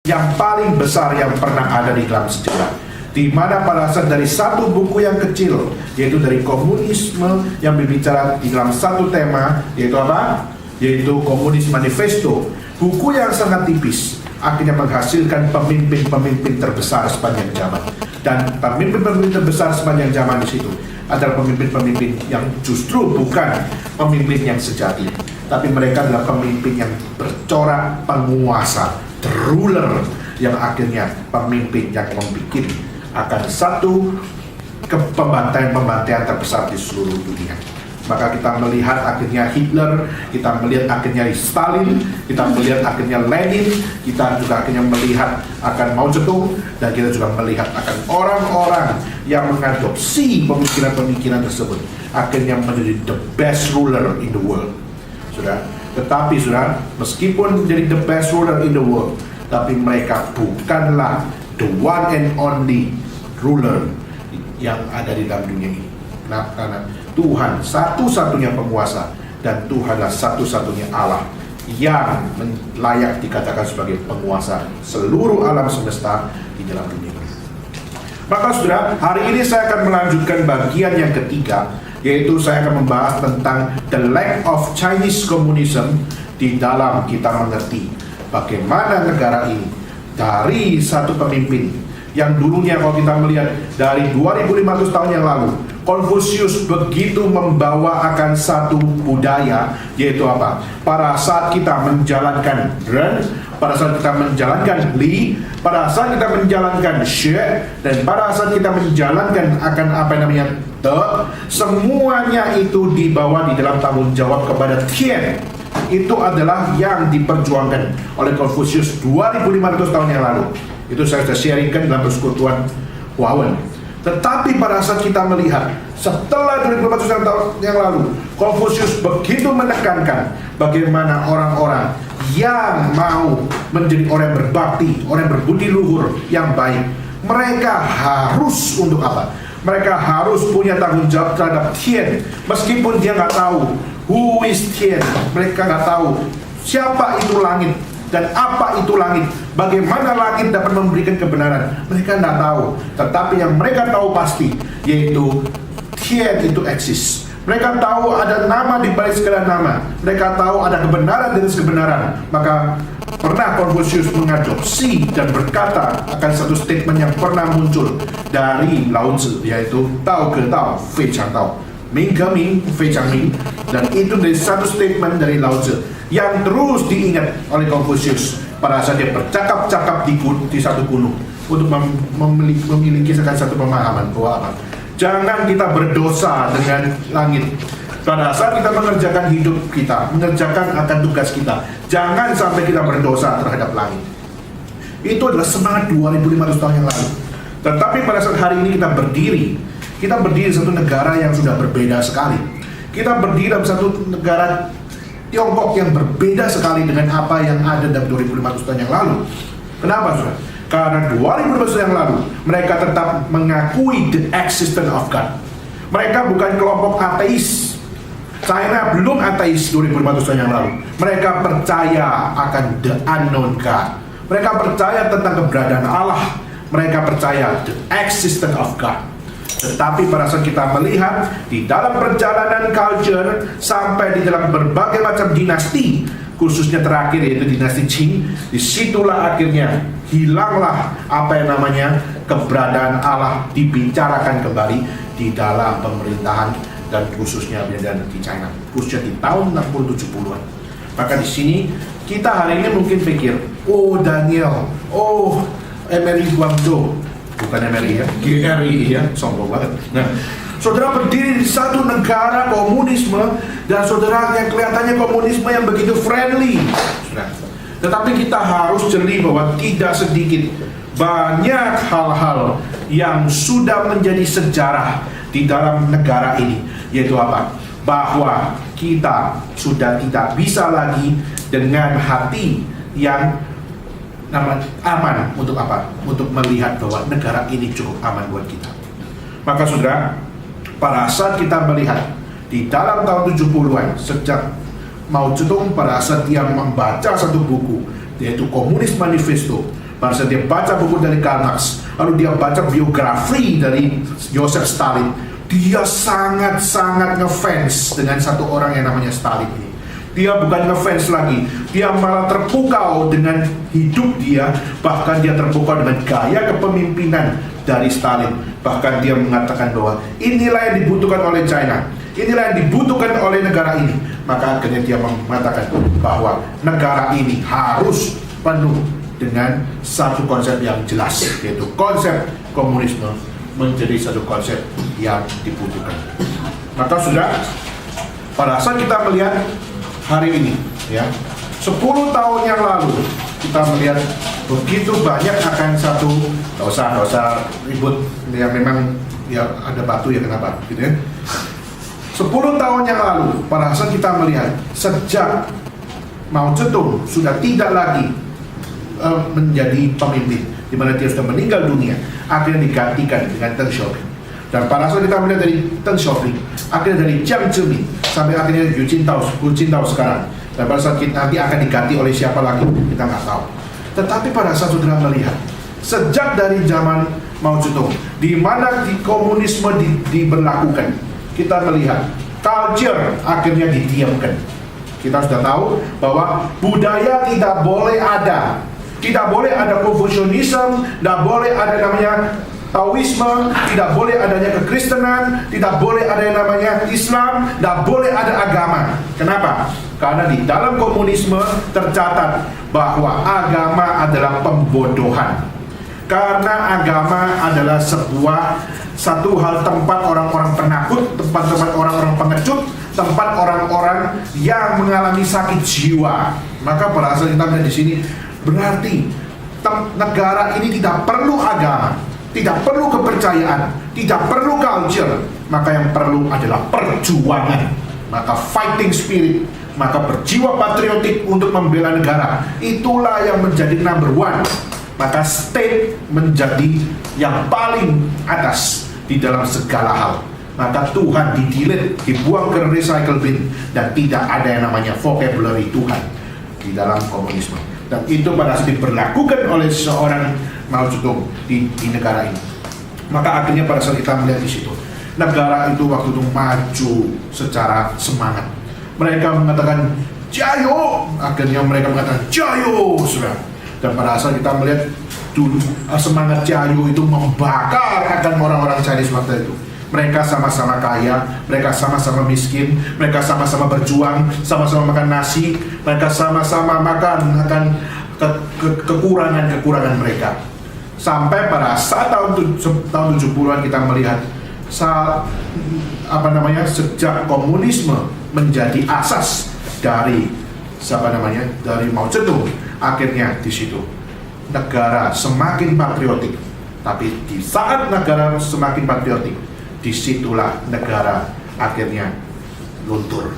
yang paling besar yang pernah ada di dalam sejarah, di mana pada saat dari satu buku yang kecil, yaitu dari komunisme yang berbicara di dalam satu tema, yaitu apa? Yaitu Komunis Manifesto, buku yang sangat tipis akhirnya menghasilkan pemimpin-pemimpin terbesar sepanjang zaman. Dan pemimpin-pemimpin terbesar sepanjang zaman di situ adalah pemimpin-pemimpin yang justru bukan pemimpin yang sejati, tapi mereka adalah pemimpin yang bercorak penguasa, the ruler, yang akhirnya pemimpin yang membuat akan satu pembantaian terbesar di seluruh dunia. Maka kita melihat akhirnya Hitler, kita melihat akhirnya Stalin, kita melihat akhirnya Lenin, kita juga akhirnya melihat akan Mao Zedong, dan kita juga melihat akan orang-orang yang mengadopsi pemikiran-pemikiran tersebut akhirnya menjadi the best ruler in the world. Tetapi meskipun menjadi the best ruler in the world, tapi mereka bukanlah the one and only ruler yang ada di dalam dunia ini. Karena Tuhan satu-satunya penguasa, dan Tuhanlah satu-satunya Allah yang layak dikatakan sebagai penguasa seluruh alam semesta di dalam dunia ini. Maka saudara, hari ini saya akan melanjutkan bagian yang ketiga, yaitu saya akan membahas tentang the lack of Chinese communism di dalam kita mengerti bagaimana negara ini dari satu pemimpin yang dulunya, kalau kita melihat dari 2500 tahun yang lalu, Konfusius begitu membawa akan satu budaya, yaitu apa? Pada saat kita menjalankan Ren, pada saat kita menjalankan Li, pada saat kita menjalankan Xue, dan pada saat kita menjalankan akan apa yang namanya Te, semuanya itu dibawa di dalam tanggung jawab kepada Tian. Itu adalah yang diperjuangkan oleh Konfusius 2500 tahun yang lalu. Itu saya sudah sharingkan dalam persekutuan Huawen. Tetapi pada saat kita melihat setelah 2500 tahun yang lalu, Konfusius begitu menekankan bagaimana orang-orang yang mau menjadi orang yang berbakti, orang yang berbudi luhur, yang baik, mereka harus untuk apa? Mereka harus punya tanggung jawab terhadap Tian, meskipun dia nggak tahu who is Tian, mereka nggak tahu siapa itu langit dan apa itu langit, bagaimana langit dapat memberikan kebenaran, mereka tidak tahu. Tetapi yang mereka tahu pasti, yaitu Tian itu eksis. Mereka tahu ada nama di balik segala nama, mereka tahu ada kebenaran di atas kebenaran. Maka pernah Konfusius mengadopsi dan berkata akan satu statement yang pernah muncul dari Lao Tzu, yaitu Tao ke Tao, Fei Chang Tao, Ming ke Ming, Fei Chang Ming. Dan itu dari satu statement dari Lao Tzu yang terus diingat oleh Konfusius pada saat dia bercakap-cakap di satu gunung untuk memiliki satu pemahaman bahwa apa? Jangan kita berdosa dengan langit. Pada saat kita mengerjakan hidup kita, mengerjakan akan tugas kita, jangan sampai kita berdosa terhadap langit. Itu adalah semangat 2500 tahun yang lalu. Tetapi pada saat hari ini kita berdiri di satu negara yang sudah berbeda sekali. Kita berdiri dalam satu negara Tiongkok yang berbeda sekali dengan apa yang ada dalam 2500 tahun yang lalu. Kenapa, saudara? Karena 2500 tahun yang lalu mereka tetap mengakui the existence of God. Mereka bukan kelompok ateis. China belum ateis 2500 tahun yang lalu. Mereka percaya akan the unknown God. Mereka percaya tentang keberadaan Allah. Mereka percaya the existence of God. Tetapi pada saat kita melihat di dalam perjalanan culture sampai di dalam berbagai macam dinasti, khususnya terakhir yaitu dinasti Qing, disitulah akhirnya hilanglah apa yang namanya keberadaan Allah dibicarakan kembali di dalam pemerintahan dan khususnya di China, khususnya di tahun 60-70-an. Maka di sini kita hari ini mungkin pikir, oh Daniel, oh Emery Guangzhou, bukan Emery ya, GRI ya, sombong banget. Nah, saudara berdiri di satu negara komunisme dan saudara yang kelihatannya komunisme yang begitu friendly. Tetapi kita harus jeli bahwa tidak sedikit banyak hal-hal yang sudah menjadi sejarah di dalam negara ini, yaitu apa? Bahwa kita sudah tidak bisa lagi dengan hati yang aman untuk apa? Untuk melihat bahwa negara ini cukup aman buat kita. Maka saudara, pada saat kita melihat di dalam tahun 70-an, sejak Mao Zedong pada saat dia membaca satu buku yaitu Komunis Manifesto, Pada saat dia baca buku dari Karl Marx, lalu dia baca biografi dari Joseph Stalin, dia sangat-sangat ngefans dengan satu orang yang namanya Stalin ini. Dia bukan ngefans lagi, dia malah terpukau dengan hidup dia, bahkan dia terpukau dengan gaya kepemimpinan dari Stalin. Bahkan dia mengatakan bahwa inilah yang dibutuhkan oleh China, inilah yang dibutuhkan oleh negara ini. Maka akhirnya dia mengatakan bahwa negara ini harus penuh dengan satu konsep yang jelas, yaitu konsep komunisme menjadi satu konsep yang dibutuhkan. Maka sudah, pada saat kita melihat hari ini, ya, 10 tahun yang lalu kita melihat begitu banyak akan satu, nggak usah ribut, ya memang ya ada batu ya kenapa, gitu ya. 10 tahun yang lalu, pada saat kita melihat sejak Mao Zedong sudah tidak lagi menjadi pemimpin, di mana dia sudah meninggal dunia, akhirnya digantikan dengan Deng Xiaoping. Dan pada saat kita melihat dari Deng Xiaoping, akhirnya dari Jiang Zemin sampai akhirnya Hu Jintao sekarang. Dan pada saat kita nanti akan diganti oleh siapa lagi, kita nggak tahu. Tetapi pada saat saudara melihat, sejak dari zaman Mao Zedong, di mana di komunisme diberlakukan, kita melihat culture akhirnya didiamkan. Kita sudah tahu bahwa budaya tidak boleh ada. Tidak boleh ada Konfusianisme, tidak boleh ada namanya Taoisme, tidak boleh adanya kekristenan, tidak boleh ada yang namanya Islam, tidak boleh ada agama. Kenapa? Karena di dalam komunisme tercatat bahwa agama adalah pembodohan. Karena agama adalah satu hal tempat orang-orang penakut, tempat orang-orang pengecut, tempat orang-orang yang mengalami sakit jiwa. Maka berasal kita melihat di sini, berarti negara ini tidak perlu agama, tidak perlu kepercayaan, tidak perlu culture. Maka yang perlu adalah perjuangan. Maka fighting spirit, maka berjiwa patriotik untuk membela negara. Itulah yang menjadi number one. Maka state menjadi yang paling atas di dalam segala hal. Maka Tuhan didelete, dibuang ke recycle bin, dan tidak ada yang namanya vocabulary Tuhan di dalam komunisme. Dan itu pada saat diberlakukan oleh seorang Mao Zedong di negara ini. Maka akhirnya pada saat kita melihat di situ, negara itu waktu itu maju secara semangat. Mereka mengatakan Jayo, akhirnya mereka mengatakan Jayo, sudah. Dan pada saat kita melihat dulu semangat Jayo itu membakar akan orang-orang Chinese waktu itu. Mereka sama-sama kaya, mereka sama-sama miskin, mereka sama-sama berjuang, sama-sama makan nasi, mereka sama-sama makan akan kekurangan mereka. Sampai pada saat tahun 70-an kita melihat sejak komunisme menjadi asas dari dari Mao Zedong, akhirnya di situ negara semakin patriotik. Tapi di saat negara semakin patriotik, disitulah negara akhirnya luntur.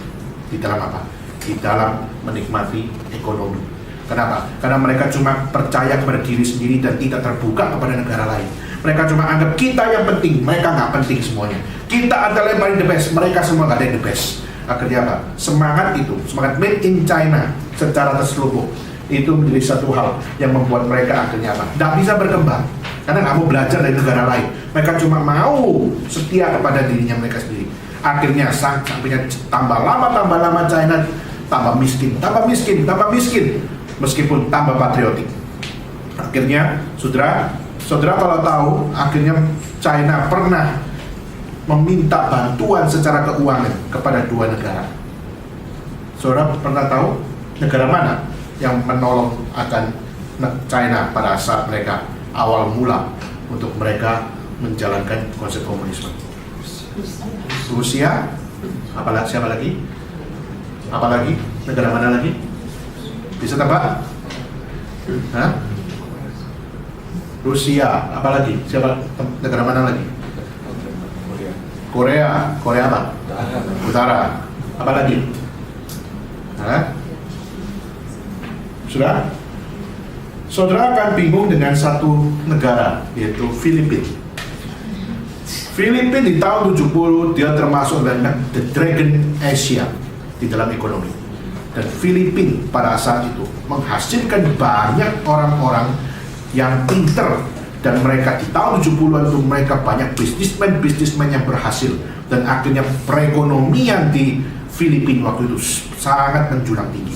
Di dalam apa? Di dalam menikmati ekonomi. Kenapa? Karena mereka cuma percaya kepada diri sendiri dan tidak terbuka kepada negara lain. Mereka cuma anggap kita yang penting, mereka nggak penting semuanya. Kita adalah yang paling the best, mereka semua nggak ada yang the best. Akhirnya apa? Semangat itu, semangat made in China secara terselubung, itu menjadi satu hal yang membuat mereka akhirnya apa? Nggak bisa berkembang. Karena nggak mau belajar dari negara lain. Mereka cuma mau setia kepada dirinya mereka sendiri. Akhirnya sampainya tambah lama China tambah miskin. Meskipun tambah patriotik. Akhirnya, saudara kalau tahu, akhirnya China pernah meminta bantuan secara keuangan kepada dua negara. Saudara pernah tahu negara mana yang menolong akan China pada saat mereka awal mula untuk mereka menjalankan konsep komunisme? Rusia? Siapa lagi? Apalagi? Negara mana lagi? Bisa tebak? Rusia, apalagi? Siapa? Negara mana lagi? Korea apa? Utara. Apalagi? Saudara akan bingung dengan satu negara, yaitu Filipina. Filipina di tahun 70 dia termasuk dalam the Dragon Asia di dalam ekonomi. Dan Filipina pada saat itu menghasilkan banyak orang-orang yang pinter, dan mereka di tahun 70-an itu mereka banyak bisnismen yang berhasil, dan akhirnya perekonomian di Filipina waktu itu sangat menjulang tinggi.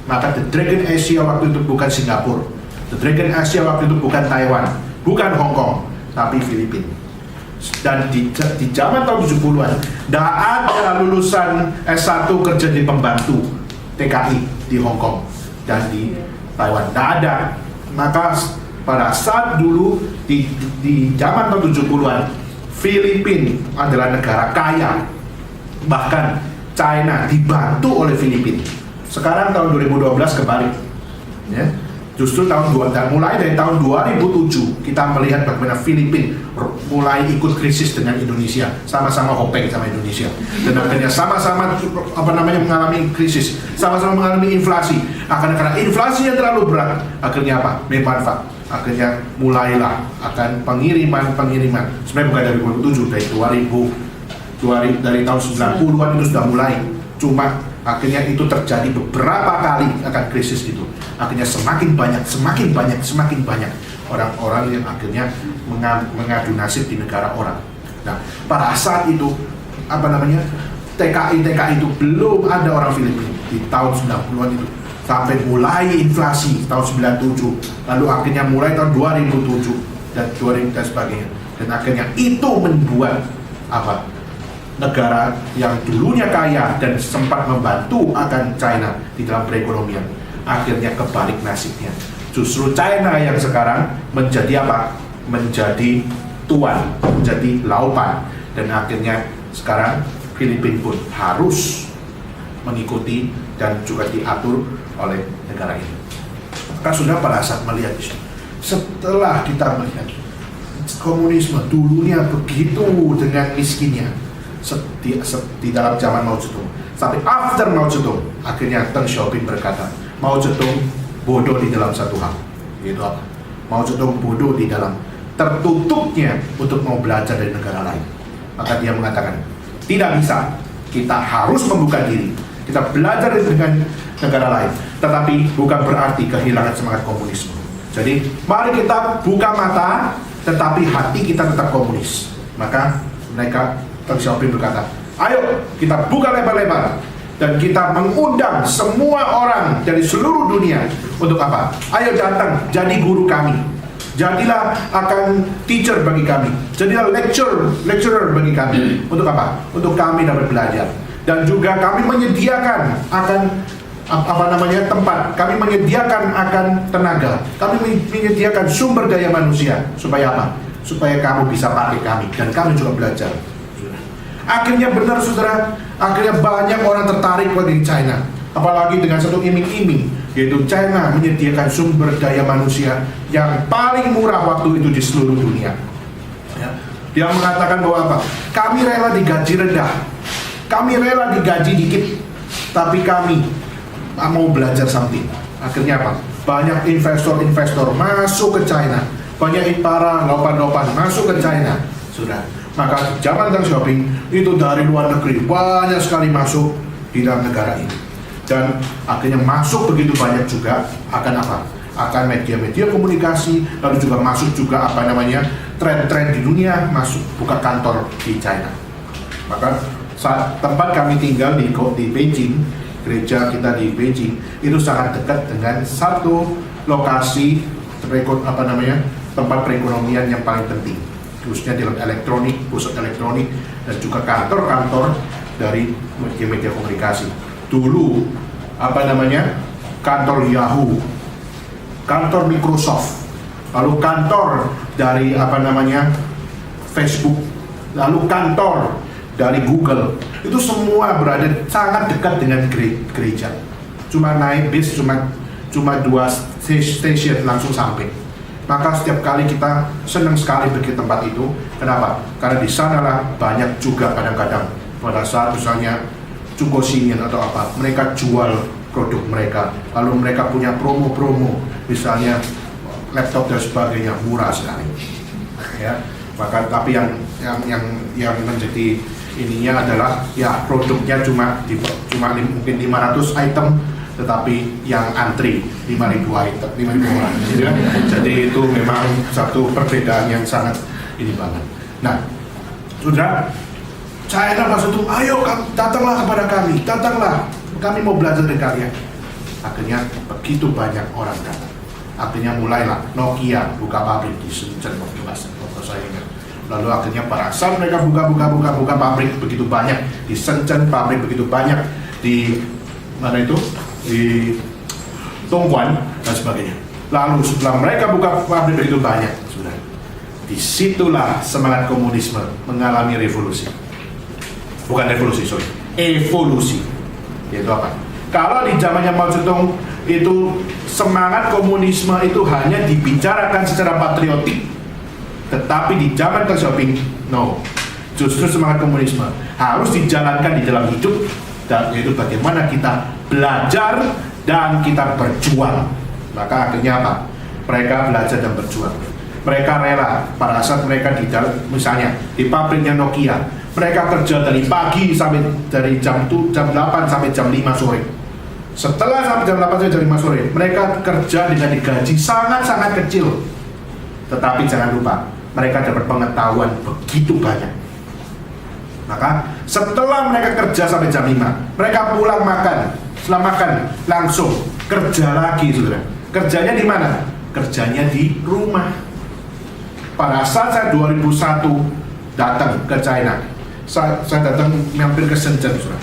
Maka The Dragon Asia waktu itu bukan Singapura, The Dragon Asia waktu itu bukan Taiwan, bukan Hong Kong, tapi Filipina. Dan di zaman tahun 70-an tidak ada lulusan S1 kerja di pembantu TKI di Hong Kong dan di Taiwan, tidak ada. Maka pada saat dulu di zaman tahun 70-an, Filipina adalah negara kaya, bahkan China dibantu oleh Filipina. Sekarang tahun 2012 kebalik, ya. Justru mulai dari tahun 2007 kita melihat bagaimana Filipina mulai ikut krisis dengan Indonesia, sama-sama hopeng sama Indonesia, dan akhirnya sama-sama mengalami krisis, sama-sama mengalami inflasi. Karena inflasi yang terlalu berat, akhirnya apa? Memanfaat. Akhirnya mulailah akan pengiriman. Sebenarnya bukan dari 2007, dari tahun 90-an itu sudah mulai. Cuma akhirnya itu terjadi beberapa kali akan krisis itu. Akhirnya semakin banyak orang-orang yang akhirnya mengadu nasib di negara orang. Nah, pada saat itu TKI itu belum ada orang Filipina di tahun 90-an itu, sampai mulai inflasi tahun 97, lalu akhirnya mulai tahun 2007 dan sebagainya. Dan akhirnya itu membuat negara yang dulunya kaya dan sempat membantu akan China di dalam perekonomian, akhirnya kebalik nasibnya. Justru China yang sekarang menjadi menjadi tuan, menjadi lautan, dan akhirnya sekarang Filipina pun harus mengikuti dan juga diatur oleh negara ini. Maka sudah pada saat melihat itu, setelah kita melihat komunisme dulunya begitu dengan miskinnya di dalam zaman Mao Zedong, sampai after Mao Zedong, akhirnya Deng Xiaoping berkata, Mao Zedong bodoh di dalam satu hal, yaitu apa? Mao Zedong bodoh di dalam tertutupnya untuk mau belajar dari negara lain. Maka dia mengatakan, tidak bisa, kita harus membuka diri, kita belajar dengan negara lain, tetapi bukan berarti kehilangan semangat komunisme. Jadi mari kita buka mata, tetapi hati kita tetap komunis. Maka mereka, Deng Xiaoping berkata, ayo kita buka lebar-lebar dan kita mengundang semua orang dari seluruh dunia untuk apa? Ayo datang jadi guru kami, jadilah akan teacher bagi kami, jadilah lecturer bagi kami. Untuk apa? Untuk kami dapat belajar. Dan juga kami menyediakan akan tempat, kami menyediakan akan tenaga, kami menyediakan sumber daya manusia. Supaya apa? Supaya kamu bisa pakai kami dan kami juga belajar. Akhirnya benar saudara, akhirnya banyak orang tertarik bagi China, apalagi dengan satu iming-iming, yaitu China menyediakan sumber daya manusia yang paling murah waktu itu di seluruh dunia. Ya. Dia mengatakan bahwa apa? Kami rela digaji rendah, kami rela digaji dikit, tapi kami mau belajar something. Akhirnya apa? Banyak investor-investor masuk ke China, banyak para laupan-laupan masuk ke China, sudah. Maka zaman Deng Xiaoping itu dari luar negeri banyak sekali masuk di dalam negara ini, dan akhirnya masuk begitu banyak juga akan apa? Akan media-media komunikasi, lalu juga masuk juga tren-tren di dunia, masuk buka kantor di China. Maka saat tempat kami tinggal di Beijing, gereja kita di Beijing itu sangat dekat dengan satu lokasi tempat perekonomian yang paling penting, khususnya dalam elektronik, pusat elektronik, dan juga kantor-kantor dari media-media komunikasi. Dulu kantor Yahoo, kantor Microsoft, lalu kantor dari Facebook, lalu kantor dari Google, itu semua berada sangat dekat dengan gereja. Cuma naik bis, cuma 2 stasiun langsung sampai. Maka setiap kali kita senang sekali pergi tempat itu. Kenapa? Karena di sanalah banyak juga kadang-kadang pada saat misalnya Cungkosinian atau apa, mereka jual produk mereka, lalu mereka punya promo-promo, misalnya laptop dan sebagainya, murah sekali. Ya, maka tapi yang menjadi ininya adalah ya produknya cuma mungkin 500 item, tetapi yang antri 5.000 orang. Ya. Jadi itu memang satu perbedaan yang sangat ini banget. Nah, saudara, China maksud itu, ayo datanglah kepada kami, datanglah, kami mau belajar dari kalian. Akhirnya begitu banyak orang datang. Akhirnya mulailah Nokia buka pabrik di Shenzhen waktu saya ingat. Lalu akhirnya pada saat mereka buka pabrik begitu banyak di Shenzhen, pabrik begitu banyak di mana itu, di Dongguan dan sebagainya. Lalu setelah mereka buka pabrik begitu banyak, sudah disitulah semangat komunisme mengalami revolusi. Bukan revolusi, sorry, evolusi. Yaitu apa? Kalau di zamannya Mao Zedong itu semangat komunisme itu hanya dibicarakan secara patriotik, tetapi di zaman Deng Xiaoping, no, justru semangat komunisme harus dijalankan di dalam hidup, dan yaitu bagaimana kita belajar dan kita berjuang. Maka akhirnya apa? Mereka belajar dan berjuang. Mereka rela pada saat mereka di dalam, misalnya di pabriknya Nokia, mereka kerja dari pagi sampai dari jam 8 sampai jam 5 sore. Setelah sampai jam 8 sampai jam 5 sore, mereka kerja dengan digaji sangat-sangat kecil. Tetapi jangan lupa, mereka dapat pengetahuan begitu banyak. Maka setelah mereka kerja sampai jam 5, mereka pulang makan. Setelah makan, langsung kerja lagi, saudara. Kerjanya di mana? Kerjanya di rumah. Pada saat saya 2001 datang ke China, saya datang mampir ke Shenzhen, saudara.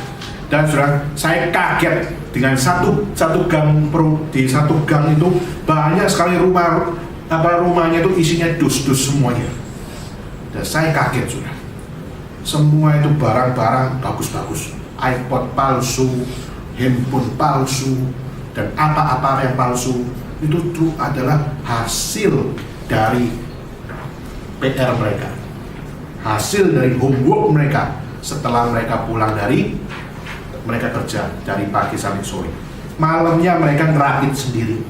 Dan saudara, saya kaget dengan satu gang di satu gang itu banyak sekali rumahnya itu isinya dus-dus semuanya. Dan saya kaget, saudara. Semua itu barang-barang bagus-bagus, iPod palsu, handphone palsu, dan apa-apa yang palsu itu adalah hasil dari PR mereka, hasil dari homework mereka setelah mereka pulang dari mereka kerja dari pagi sampai sore. Malamnya mereka ngerakit sendiri.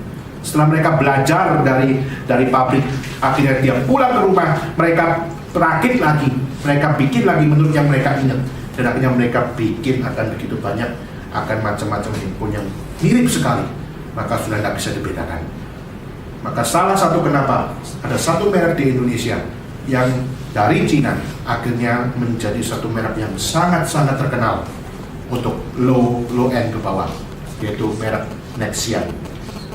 Setelah mereka belajar dari pabrik, akhirnya dia pulang ke rumah, mereka rakit lagi, mereka bikin lagi menurut yang mereka ingat, dan akhirnya mereka bikin akan begitu banyak, akan macam-macam handphone yang mirip sekali, maka sudah tidak bisa dibedakan. Maka salah satu kenapa ada satu merek di Indonesia yang dari Cina akhirnya menjadi satu merek yang sangat-sangat terkenal untuk low end ke bawah, yaitu merek Nexian.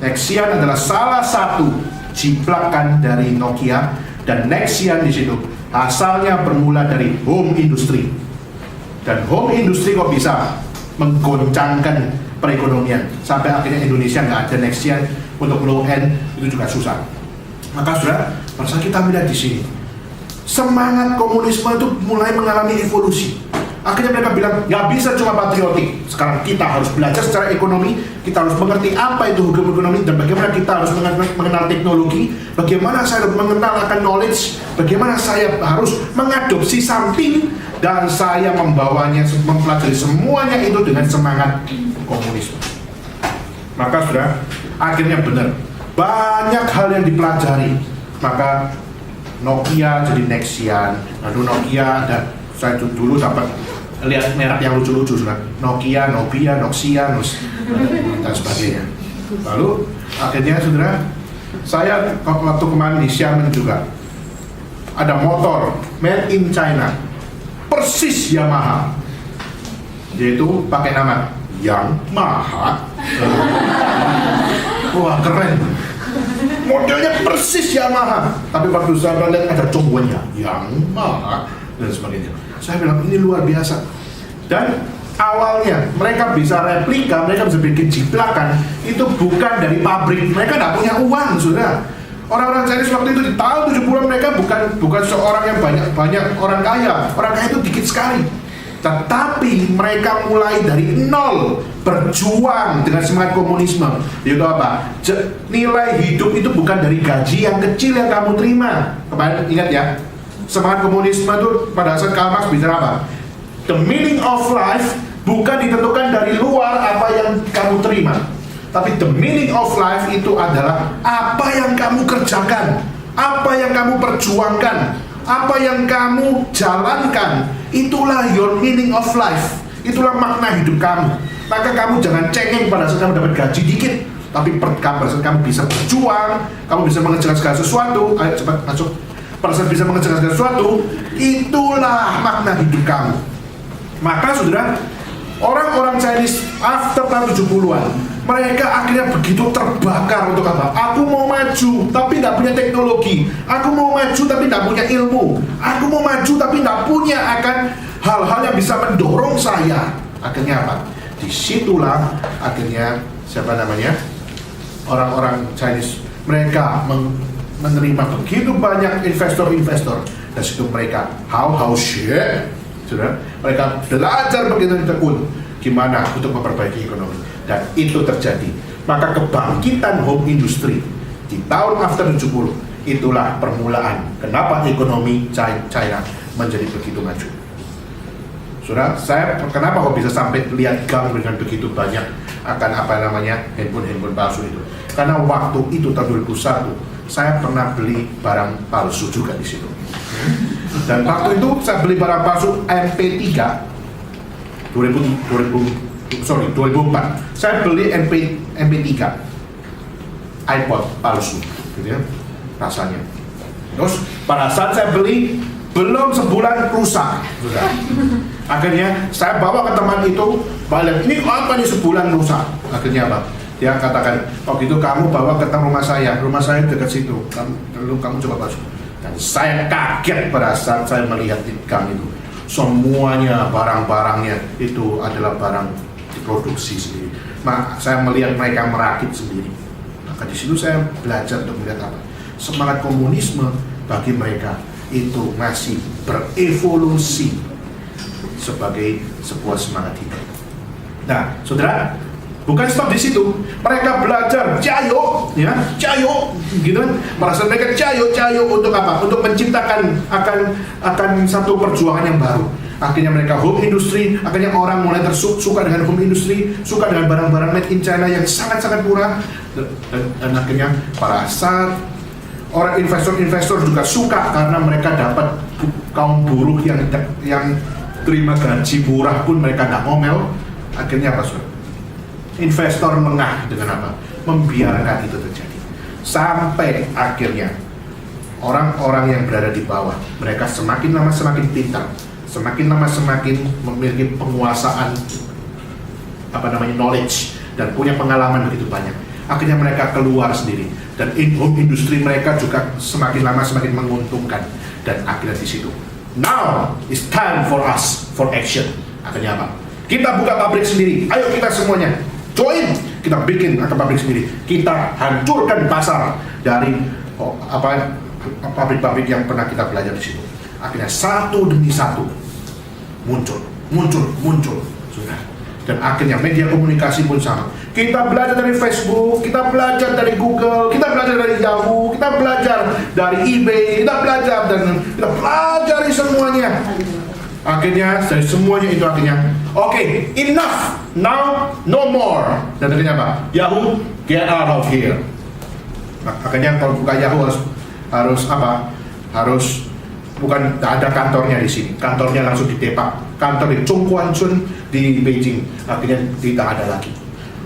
Nexian adalah salah satu jiplakan dari Nokia, dan Nexian di situ asalnya bermula dari home industry, dan home industry kok bisa menggoncangkan perekonomian sampai akhirnya Indonesia nggak ada Nexian untuk low end, itu juga susah. Maka sudah, masa kita melihat di sini semangat komunisme itu mulai mengalami evolusi. Akhirnya mereka bilang, nggak bisa cuma patriotik. Sekarang kita harus belajar secara ekonomi, kita harus mengerti apa itu hukum ekonomi, dan bagaimana kita harus mengenal teknologi, bagaimana saya harus mengenal akan knowledge, bagaimana saya harus mengadopsi something, dan saya membawanya, mempelajari semuanya itu dengan semangat komunisme. Maka sudah, akhirnya benar, banyak hal yang dipelajari. Maka Nokia jadi Nexian, lalu Nokia ada, saya dulu dapat lihat merek yang lucu-lucu, Nokia, Nobia, Noxia, dan sebagainya. Lalu akhirnya saudara, saya waktu kemarin di Xiamen juga ada motor made in China, persis Yamaha, yaitu pakai nama Yamaha. Wah, keren. Modelnya persis Yamaha, tapi waktu saya lihat ada cowoknya Yamaha dan sebagainya. Saya bilang ini luar biasa. Dan awalnya mereka bisa replika, mereka bisa bikin jiplakan itu bukan dari pabrik. Mereka tidak punya uang, saudara. Orang-orang Chinese waktu itu di tahun 70-an mereka bukan seorang yang banyak orang kaya. Orang kaya itu dikit sekali. Tetapi mereka mulai dari nol, berjuang dengan semangat komunisme. Yaitu apa? Nilai hidup itu bukan dari gaji yang kecil yang kamu terima. Kemarin ingat ya, semangat komunisme itu pada saat Karl Marx bicara apa? The meaning of life bukan ditentukan dari luar apa yang kamu terima, tapi the meaning of life itu adalah apa yang kamu kerjakan, apa yang kamu perjuangkan, apa yang kamu jalankan. Itulah your meaning of life, itulah makna hidup kamu. Maka kamu jangan cengeng pada saat kamu dapat gaji dikit, tapi pada saat kamu bisa berjuang, kamu bisa mengerjakan segala sesuatu. Ayo cepat masuk. Pada saat bisa mengerjakan segala sesuatu, itulah makna hidup kamu. Maka saudara, orang-orang Chinese after tahun 70-an, mereka akhirnya begitu terbakar untuk apa? Aku mau maju tapi tidak punya teknologi. Aku mau maju tapi tidak punya ilmu. Aku mau maju tapi tidak punya akan hal-hal yang bisa mendorong saya. Akhirnya apa? Disitulah akhirnya orang-orang Chinese, mereka menerima begitu banyak investor-investor. Dan situ mereka sudah mereka belajar begitu tekun gimana untuk memperbaiki ekonomi. Dan itu terjadi. Maka kebangkitan home industry di tahun after 70, itulah permulaan kenapa ekonomi China menjadi begitu maju. Saudara, saya kenapa kok bisa sampai lihat gang dengan begitu banyak akan handphone palsu itu? Karena waktu itu tahun 2001 saya pernah beli barang palsu juga di situ. Dan waktu itu saya beli barang palsu MP3 2004. Saya beli MP3 iPod palsu, gitu ya, rasanya. Terus pada saat saya beli belum sebulan rusak, sudah. Akhirnya saya bawa ke teman itu, balik ini apa nih sebulan rusak. Akhirnya apa? Dia katakan, oh gitu kamu bawa ke rumah saya dekat situ, kamu coba masuk. Dan saya kaget pada saat saya melihat di gang itu, semuanya barang-barangnya itu adalah barang diproduksi sendiri. Saya melihat mereka merakit sendiri. Maka di situ saya belajar untuk melihat apa? Semangat komunisme bagi mereka itu masih berevolusi sebagai sebuah semangat hidup. Nah, saudara, bukan stop di situ. Mereka belajar jayo, gitu kan? Merasa mereka jayo untuk apa? Untuk menciptakan akan satu perjuangan yang baru. Akhirnya mereka home industry, akhirnya orang mulai suka dengan home industry, suka dengan barang-barang made in China yang sangat-sangat murah. Dan akhirnya pada saat orang investor juga suka karena mereka dapat kaum buruh yang terima gaji murah pun mereka tidak ngomel. Akhirnya apa, saudara? Investor lengah dengan apa? Membiarkan itu terjadi. Sampai akhirnya orang-orang yang berada di bawah, mereka semakin lama semakin pintar, semakin lama semakin memiliki penguasaan knowledge dan punya pengalaman begitu banyak. Akhirnya mereka keluar sendiri dan home industry mereka juga semakin lama semakin menguntungkan. Dan akhirnya di situ, now it's time for us for action. Akhirnya apa? Kita buka pabrik sendiri. Ayo kita semuanya join, kita bikin pabrik sendiri. Kita hancurkan pasar dari pabrik-pabrik yang pernah kita belajar di situ. Akhirnya satu demi satu muncul, sudah. Dan akhirnya media komunikasi pun sama. Kita belajar dari Facebook, kita belajar dari Google, kita belajar dari Yahoo, kita belajar dari eBay, kita pelajari semuanya. Akhirnya dari semuanya itu okay, enough, now no more. Dan akhirnya apa? Yahoo, get out of here. Akhirnya kalau buka Yahoo harus bukan ada kantornya di sini, kantornya langsung ditepak. Kantor di Zhongguancun di Beijing, akhirnya tidak ada lagi.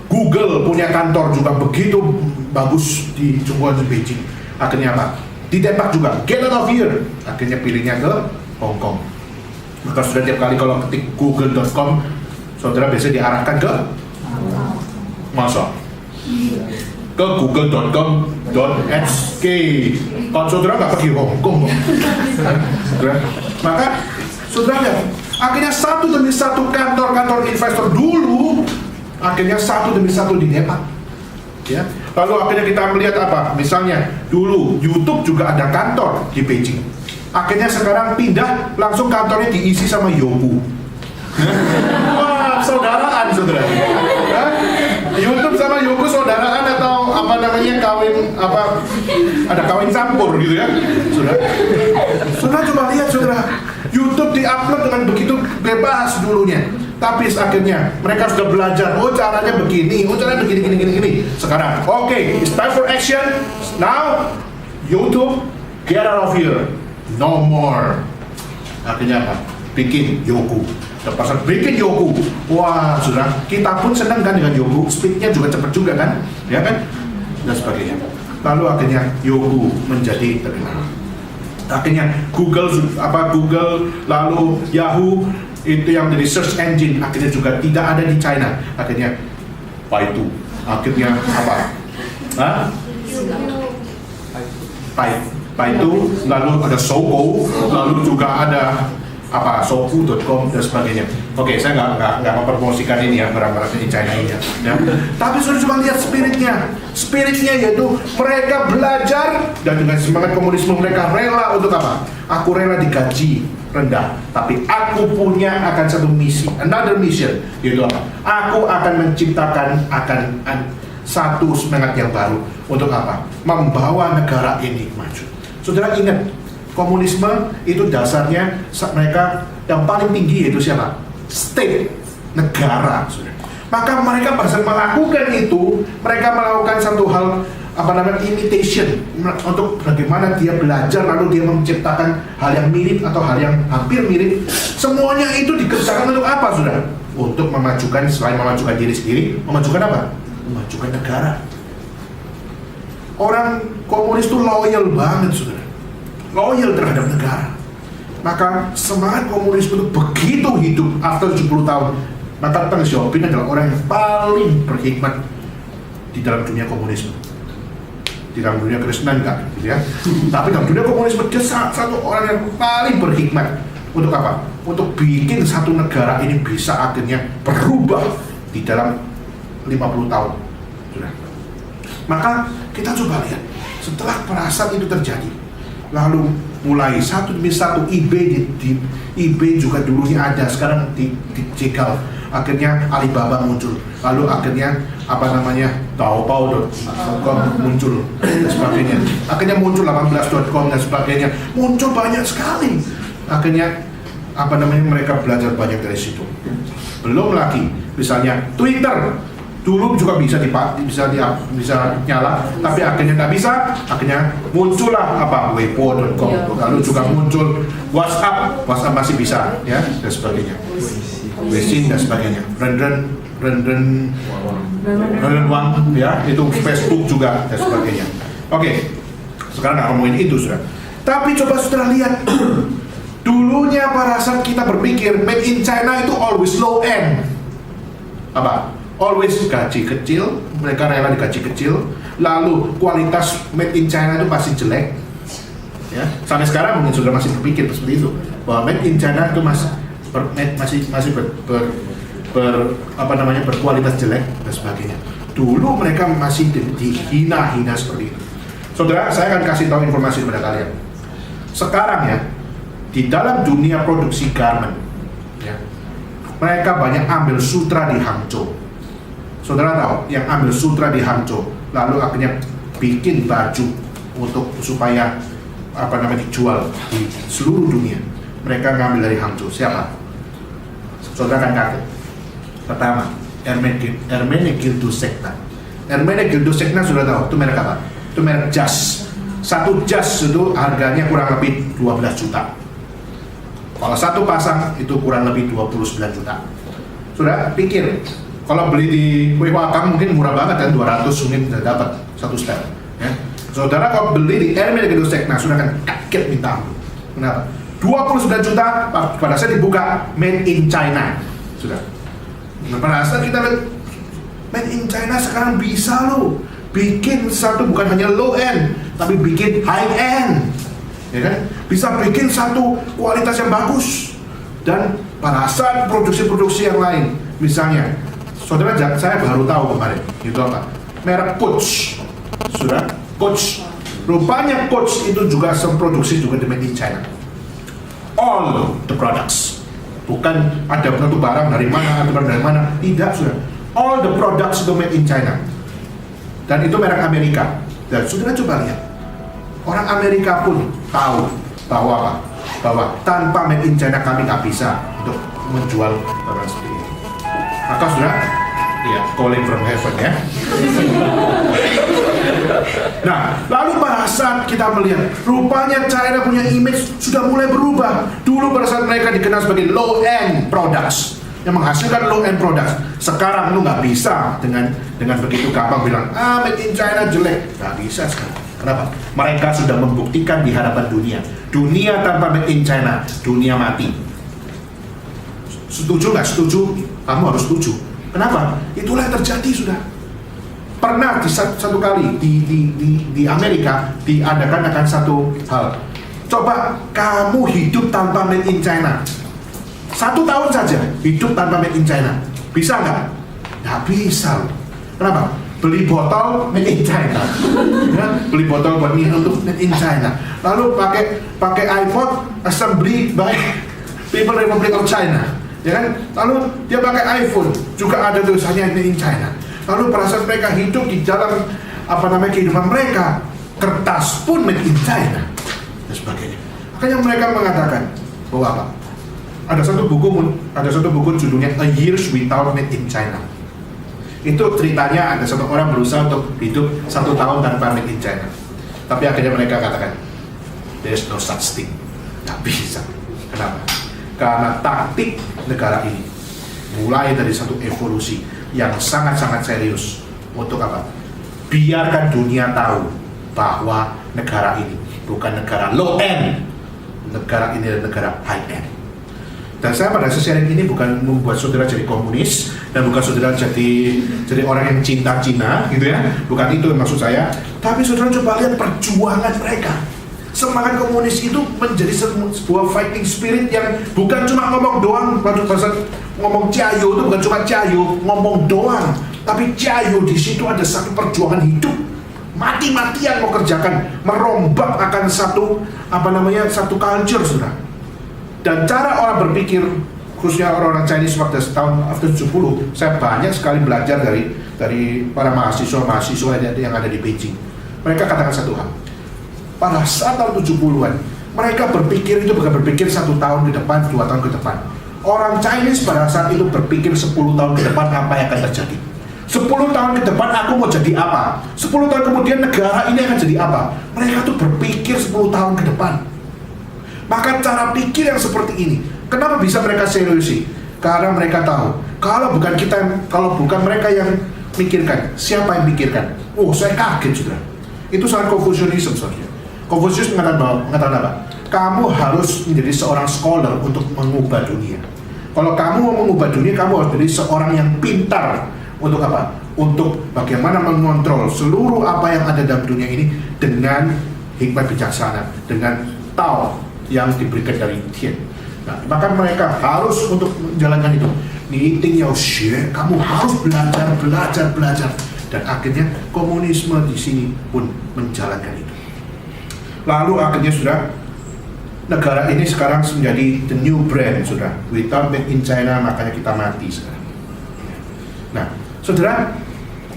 Google punya kantor juga begitu bagus di Zhongguancun Beijing. Akhirnya apa? Ditepak juga, get out of here. Akhirnya pilihnya ke Hong Kong. Maka sudah tiap kali kalau ketik google.com, saudara biasanya diarahkan ke ke google.com.hk. Kalau saudara nggak pergi Hong Kong, maka saudara lihat, akhirnya satu demi satu kantor investor dulu, akhirnya satu demi satu didepak. Ya. Lalu akhirnya kita melihat apa? Misalnya dulu YouTube juga ada kantor di Beijing. Akhirnya sekarang pindah, langsung kantornya diisi sama Youku. Wah, saudaraan, saudara. YouTube sama Youku saudaraan atau kawin campur gitu ya, saudara. Saudara coba lihat, saudara. YouTube diupload dengan begitu bebas dulunya. Tapi akhirnya mereka sudah belajar, caranya begini, caranya begini. Sekarang, okay, it's time for action. Now, YouTube, get out of here. No more. Akhirnya apa? Bikin Youku. The person bikin Yogu, wah saudara, kita pun senang kan dengan Yogu, speednya juga cepat juga kan, ya kan, dan sebagainya. Lalu akhirnya Yogu menjadi terkenal. Akhirnya Google, lalu Yahoo itu yang dari search engine akhirnya juga tidak ada di China. Akhirnya Baidu, akhirnya apa? Baidu, lalu ada Sogo, lalu juga ada Soku.com dan sebagainya. Oke, saya nggak mempromosikan ini ya, barang-barang di China ini ya. Tapi sudah cuma lihat spiritnya yaitu mereka belajar dan dengan semangat komunisme mereka rela untuk apa? Aku rela digaji rendah, tapi aku punya akan satu misi, another mission, yaitu apa? Aku akan menciptakan satu semangat yang baru untuk apa? Membawa negara ini maju. Saudara ingat, komunisme itu dasarnya mereka yang paling tinggi yaitu siapa? State, negara. Maka mereka pada saat melakukan itu, mereka melakukan satu hal imitation untuk bagaimana dia belajar lalu dia menciptakan hal yang mirip atau hal yang hampir mirip. Semuanya itu dikerjakan untuk apa, saudara? Untuk memajukan, selain memajukan diri sendiri, memajukan apa? Memajukan negara. Orang komunis itu loyal banget, saudara. Loyal terhadap negara. Maka semangat komunisme itu begitu hidup after 70 tahun. Maka Deng Xiaoping adalah orang yang paling berhikmat di dalam dunia komunisme. Di dalam dunia Kristen enggak, gitu ya. Tapi dalam dunia komunisme dia satu orang yang paling berhikmat. Untuk apa? Untuk bikin satu negara ini bisa akhirnya berubah di dalam 50 tahun. Sudah. Maka kita coba lihat, setelah perasaan itu terjadi, lalu mulai satu demi satu eBay eBay juga dulunya ada, sekarang dijegal. Akhirnya Alibaba muncul, lalu akhirnya Taobao.com muncul dan sebagainya. Akhirnya muncul 18.com dan sebagainya. Muncul banyak sekali. Akhirnya mereka belajar banyak dari situ. Belum lagi misalnya Twitter. Dulu juga bisa nyala, tapi akhirnya nggak bisa. Akhirnya muncullah Weibo.com, lalu juga muncul WhatsApp masih bisa, ya, dan sebagainya. Weixin dan sebagainya. Renden Wang, ya, itu Facebook juga dan sebagainya. Oke, sekarang nggak ngomongin itu, sudah. Tapi coba saudara lihat, dulunya pada saat kita berpikir made in China itu always low end, always gaji kecil, mereka rela digaji kecil, lalu kualitas made in China itu pasti jelek, ya. Sampai sekarang mungkin sudah masih berpikir seperti itu, bahwa made in China itu masih berkualitas jelek dan sebagainya. Dulu mereka masih dihina-hina seperti itu. Saudara, saya akan kasih tahu informasi kepada kalian. Sekarang ya, di dalam dunia produksi garment, ya, mereka banyak ambil sutra di Hangzhou. Saudara tahu, yang ambil sutra di Hangzhou, lalu akhirnya bikin baju supaya dijual di seluruh dunia. Mereka ngambil dari Hangzhou. Siapa? Saudara kan kaget. Pertama, Ermenegildo Sekna. Ermenegildo Sekna sudah tahu, itu merek apa? Itu merek jas. Satu jas itu harganya kurang lebih 12 juta. Kalau satu pasang itu kurang lebih 29 juta. Sudah pikir, kalau beli di Wakang mungkin murah banget kan, 200 mungkin sudah dapat satu setel, ya. Saudara kalau beli di Ermenegildo Sekna sudah kan kaget minta ampun. Kenapa? 29 juta pada saat dibuka made in China. Sudah. Nah, pada saat kita lihat made in China sekarang bisa loh bikin satu bukan hanya low end tapi bikin high end, ya kan? Bisa bikin satu kualitas yang bagus. Dan pada saat produksi-produksi yang lain, misalnya saudara, saya baru tahu kemarin itu apa? Merek Coach. Sudah, Coach. Rupanya Coach itu juga produksi juga di made in China. All the products, bukan ada satu barang dari mana, tidak, sudah. All the products itu made in China. Dan itu merek Amerika. Dan saudara coba lihat, orang Amerika pun tahu bahwa tanpa made in China kami nggak bisa untuk menjual barang seperti ini. Maka saudara, Ya, calling from heaven ya. Nah, lalu pada saat kita melihat rupanya China punya image sudah mulai berubah. Dulu pada saat mereka dikenal sebagai low end products yang menghasilkan low end products. Sekarang lu nggak bisa dengan begitu gampang bilang made in China jelek. Nggak bisa sekarang. Kenapa? Mereka sudah membuktikan di hadapan dunia. Dunia tanpa made in China, dunia mati. Setuju nggak? Setuju? Kamu harus setuju. Kenapa? Itulah yang terjadi sudah. Pernah satu kali di Amerika akan satu hal. Coba kamu hidup tanpa made in China. 1 tahun saja hidup tanpa made in China. Bisa nggak? Nggak bisa. Kenapa? Beli botol made in China. Ya, beli botol buat minum untuk made in China. Lalu pakai iPhone assembly by People Republic of China. Ya kan? Lalu dia pakai iPhone juga ada tulisannya made in China. Lalu pada saat mereka hidup di dalam kehidupan mereka, kertas pun made in China dan sebagainya. Makanya mereka mengatakan bahwa apa? Ada satu buku judulnya A Years Without Made in China. Itu ceritanya ada satu orang berusaha untuk hidup 1 tahun tanpa made in China. Tapi akhirnya mereka katakan there's no such thing. Nggak bisa. Kenapa? Karena taktik negara ini mulai dari satu evolusi yang sangat-sangat serius untuk apa? Biarkan dunia tahu bahwa negara ini bukan negara low end, negara ini adalah negara high end. Dan saya pada sharing ini bukan membuat saudara jadi komunis dan bukan saudara jadi orang yang cinta Cina, gitu ya. Bukan itu maksud saya. Tapi saudara coba lihat perjuangan mereka. Semangat komunis itu menjadi sebuah fighting spirit yang bukan cuma ngomong doang. Bahasa ngomong cayo itu bukan cuma cayo, ngomong doang. Tapi cayo di situ ada satu perjuangan hidup. Mati-matian mau kerjakan, merombak akan satu culture, saudara. Dan cara orang berpikir, khususnya orang-orang Chinese waktu tahun 70, saya banyak sekali belajar dari para mahasiswa yang ada di Beijing. Mereka katakan satu hal. Pada saat tahun 70-an, mereka berpikir itu bukan berpikir 1 tahun ke depan, 2 tahun ke depan. Orang Chinese pada saat itu berpikir 10 tahun ke depan apa yang akan terjadi. 10 tahun ke depan aku mau jadi apa? 10 tahun kemudian negara ini akan jadi apa? Mereka tuh berpikir 10 tahun ke depan. Maka cara pikir yang seperti ini, kenapa bisa mereka seriusi? Karena mereka tahu, kalau bukan mereka yang mikirkan, siapa yang mikirkan? Oh, saya kaget, saudara. Itu sangat Confucianism, saudara. Confucius mengatakan apa? Kamu harus menjadi seorang scholar untuk mengubah dunia. Kalau kamu mau mengubah dunia, kamu harus menjadi seorang yang pintar. Untuk apa? Untuk bagaimana mengontrol seluruh apa yang ada dalam dunia ini dengan hikmat bijaksana, dengan Tao yang diberikan dari Tian. Nah, maka mereka harus untuk menjalankan itu. Kamu harus belajar. Dan akhirnya komunisme di sini pun menjalankan itu. Lalu akhirnya sudah negara ini sekarang menjadi the new brand, sudah. Without made in China, makanya kita mati sekarang. Nah, saudara,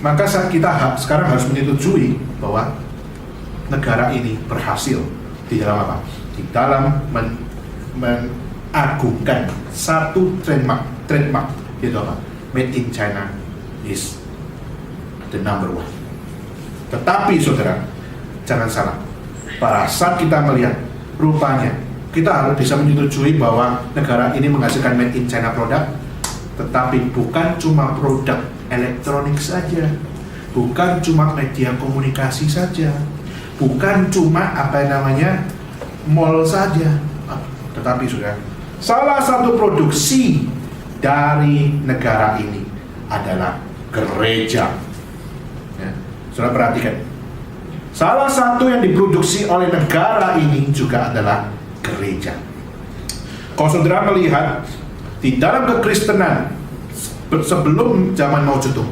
maka kita sekarang harus menyetujui bahwa negara ini berhasil di dalam apa? Di dalam mengagungkan satu trademark yaitu apa? Made in China is the number 1. Tetapi saudara, jangan salah. Pada saat kita melihat rupanya kita harus bisa menyetujui bahwa negara ini menghasilkan made in China produk, tetapi bukan cuma produk elektronik saja, bukan cuma media komunikasi saja, bukan cuma mall saja, tetapi sudah salah satu produksi dari negara ini adalah gereja. Ya, sudah perhatikan, salah satu yang diproduksi oleh negara ini juga adalah gereja. Kalau saudara melihat di dalam kekristenan sebelum zaman Mao Zedong,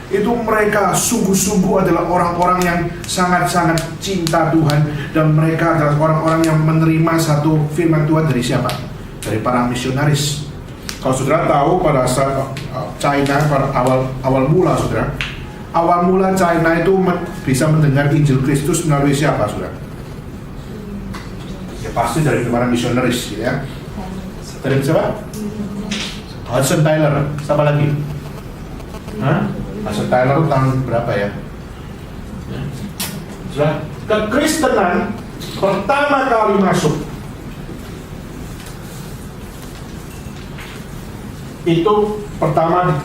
itu mereka sungguh-sungguh adalah orang-orang yang sangat-sangat cinta Tuhan, dan mereka adalah orang-orang yang menerima satu firman Tuhan dari siapa? Dari para misionaris. Kalau saudara tahu pada saat China pada awal mula, saudara, awal mula China itu bisa mendengar Injil Kristus melalui siapa, saudara? Ya pasti dari para misionaris, gitu ya. Dari siapa? Hudson Taylor, siapa lagi? Pastor Tyler tahun berapa ya? Sudah, kekristenan pertama kali masuk itu pertama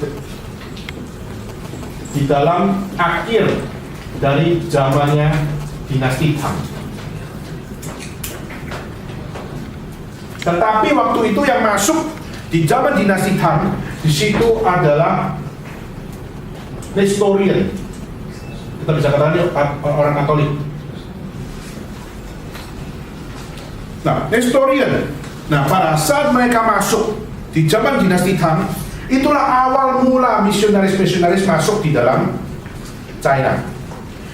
di dalam akhir dari zamannya dinasti Tang. Tetapi waktu itu yang masuk di zaman dinasti Tang, di situ adalah Nestorian. Kita bisa katakan orang Katolik. Nah, Nestorian. Nah, pada saat mereka masuk di zaman dinasti Tang, itulah awal mula misionaris-misionaris masuk di dalam China.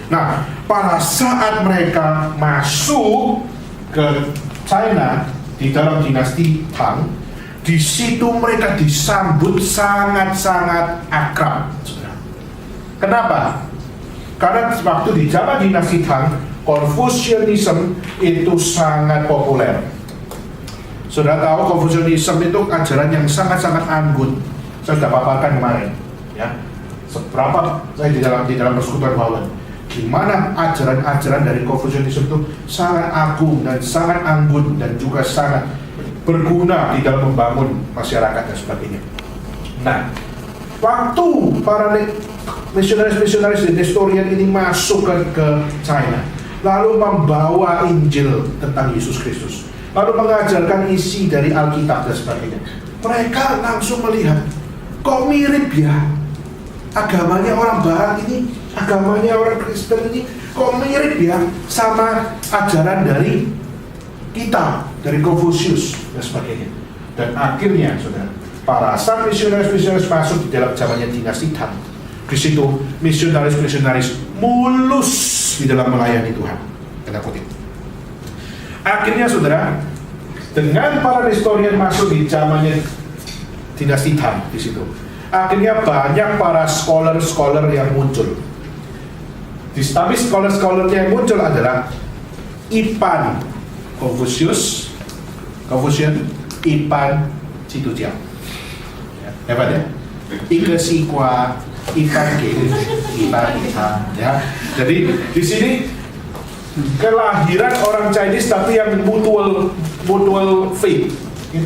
Nah, pada saat mereka masuk ke China di dalam dinasti Tang, di situ mereka disambut sangat-sangat akrab. Kenapa? Karena waktu di zaman dinasti Tang, Confucianism itu sangat populer. Sudah tahu Confucianism itu ajaran yang sangat-sangat anggun. Saya sudah paparkan kemarin, ya. Seberapa saya di dalam persekutuan Bawen, gimana ajaran-ajaran dari Confucianism itu sangat agung dan sangat anggun dan juga sangat berguna di dalam membangun masyarakat dan sebagainya. Nah, waktu para misionaris dan Nestorian ini masuk ke China, lalu membawa Injil tentang Yesus Kristus, lalu mengajarkan isi dari Alkitab dan sebagainya, mereka langsung melihat, kok mirip ya agamanya orang Barat ini, agamanya orang Kristen ini, kok mirip ya sama ajaran dari kita, dari Confucius dan sebagainya. Dan akhirnya, saudara, para saat misionaris masuk di dalam zamannya dinasti Tang, di situ misionaris mulus di dalam melayani Tuhan. Tanda kutip. Akhirnya, saudara, dengan para Nestorian masuk di zamannya dinasti Tang di situ, akhirnya banyak para scholar yang muncul. Tapi scholar yang muncul adalah Ipan Confucian, Ipan Citujiang. Hebat ya? Ike Sikwa, Ipan Ge, Ipan Ika, ya. Jadi di sini kelahiran orang Chinese tapi yang mutual faith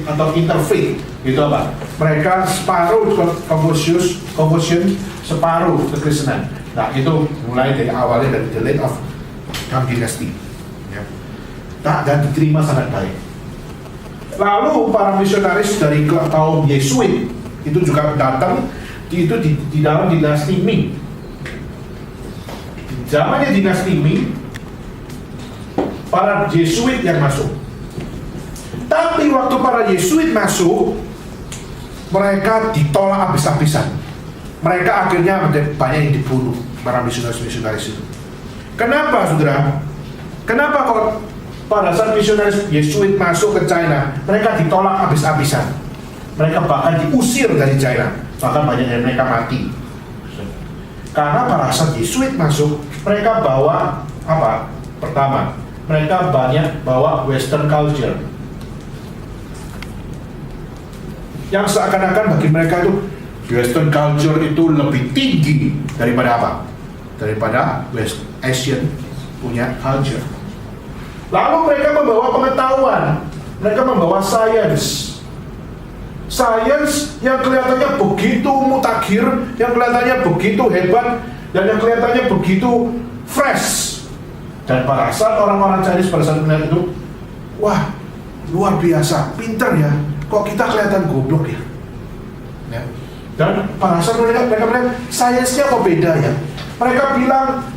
atau interfaith, gitu apa? Mereka separuh Confucian, separuh kekristenan. Nah, itu mulai dari awalnya dari the late of Tang Dynasty, ya. Dan diterima sangat baik. Lalu para misionaris dari kaum Yesuit itu juga datang di dalam dinasti Ming. Di zamannya dinasti Ming, para Yesuit yang masuk. Tapi waktu para Yesuit masuk, mereka ditolak habis-habisan. Mereka akhirnya banyak yang dibunuh, para misionaris itu. Kenapa, saudara? Kenapa kok pada saat misionaris Yesuit masuk ke China, mereka ditolak habis-habisan? Mereka bahkan diusir dari China, bahkan banyak yang mereka mati. Karena pada saat Yesuit masuk, mereka bawa apa? Pertama, mereka banyak bawa Western culture, yang seakan-akan bagi mereka itu Western culture itu lebih tinggi daripada apa? Daripada West Asian punya culture. Lalu mereka membawa pengetahuan, mereka membawa sains yang kelihatannya begitu mutakhir, yang kelihatannya begitu hebat, dan yang kelihatannya begitu fresh. Dan pada saat orang-orang Chinese pada saat melihat itu, wah, luar biasa, pintar ya, kok kita kelihatan goblok ya. Dan pada saat mereka melihat sainsnya kok beda ya. Mereka bilang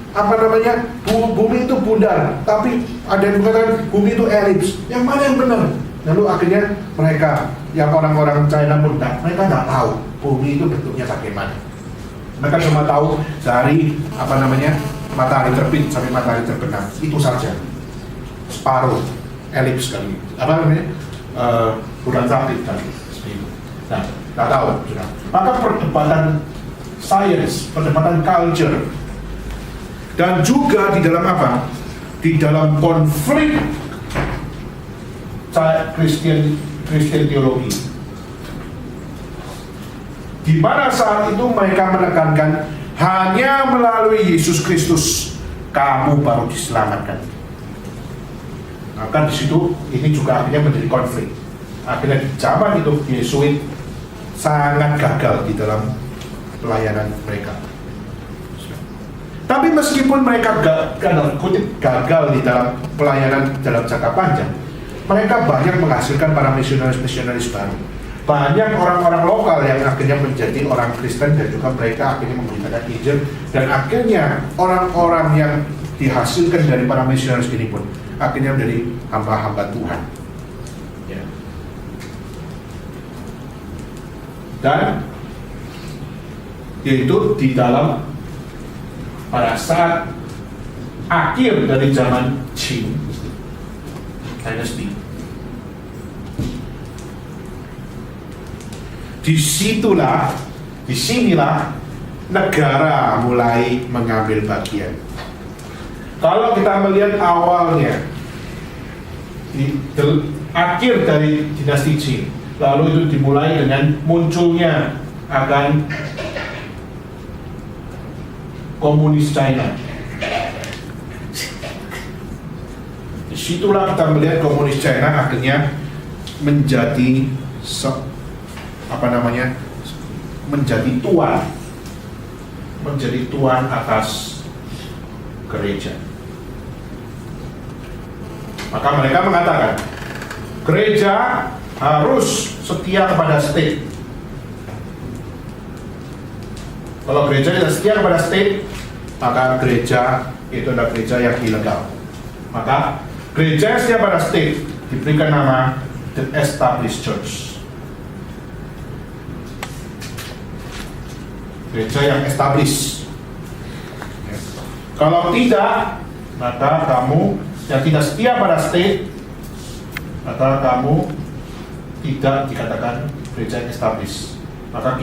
bumi itu bundar, tapi ada yang mengatakan bumi itu elips. Yang mana yang benar? Lalu akhirnya mereka, yang orang-orang China muda, mereka nggak tahu bumi itu bentuknya bagaimana. Mereka cuma tahu dari matahari terbit sampai matahari terbenam, itu saja. Separuh elips kali, bulan sabit kali. Nah, nggak tahu sudah. Maka perdebatan sains, perdebatan culture, dan juga di dalam apa? Di dalam konflik Kristen teologi. di mana saat itu mereka menekankan hanya melalui Yesus Kristus kamu baru diselamatkan. Maka di situ ini juga akhirnya menjadi konflik. Akhirnya di zaman itu Yesuit sangat gagal di dalam pelayanan mereka. Tapi meskipun mereka gagal di dalam pelayanan dalam jangka panjang, mereka banyak menghasilkan para misionaris baru. Banyak orang-orang lokal yang akhirnya menjadi orang Kristen dan juga mereka akhirnya memberitakan Injil, dan akhirnya orang-orang yang dihasilkan dari para misionaris ini pun akhirnya menjadi hamba-hamba Tuhan. Ya. Dan yaitu di dalam pada saat akhir dari zaman Qing Dynasty. Disinilah negara mulai mengambil bagian. Kalau kita melihat awalnya di akhir dari dinasti Qing, lalu itu dimulai dengan munculnya akan komunis China. Disitulah kita melihat komunis China akhirnya menjadi menjadi tuan atas gereja. Maka mereka mengatakan gereja harus setia kepada state. Kalau gereja tidak setia kepada state, maka gereja itu adalah gereja yang ilegal. Maka gereja yang setia pada state diberikan nama The Established Church. Gereja yang established. Kalau tidak, maka kamu yang tidak setia pada state, maka kamu tidak dikatakan gereja yang established. Maka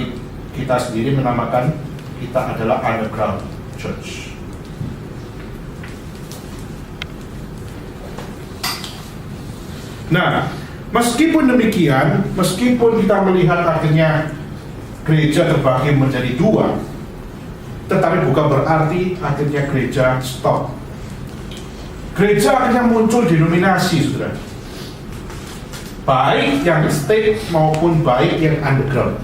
kita sendiri menamakan kita adalah underground church. Nah, meskipun demikian, meskipun kita melihat akhirnya gereja terbagi menjadi dua, tetapi bukan berarti akhirnya gereja stop. Gereja akhirnya muncul denominasi, saudara, baik yang state maupun baik yang underground.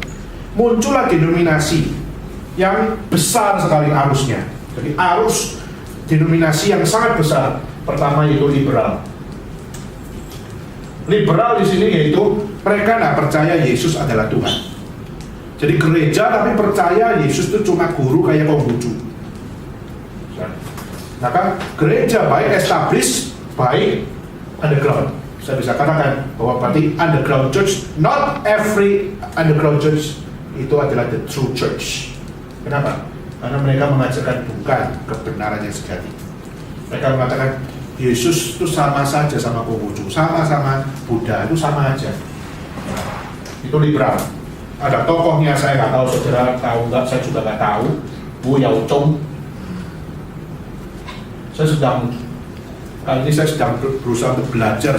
Muncullah denominasi yang besar sekali arusnya. Jadi arus denominasi yang sangat besar. Pertama yaitu liberal. Liberal di sini yaitu mereka tidak percaya Yesus adalah Tuhan. Jadi gereja tapi percaya Yesus itu cuma guru kayak Konghucu. Maka gereja baik established, baik underground. Saya bisa katakan bahwa berarti underground church, not every underground church itu adalah the true church. Kenapa? Karena mereka mengajarkan bukan kebenaran yang sejati. Mereka mengatakan Yesus itu sama saja sama Konghucu, sama-sama Buddha, itu sama aja. Itu liberal. Ada tokohnya, saya nggak tahu, saudara tahu nggak? Saya juga nggak tahu. Bu Yao Zhong. Kali ini saya sedang berusaha untuk belajar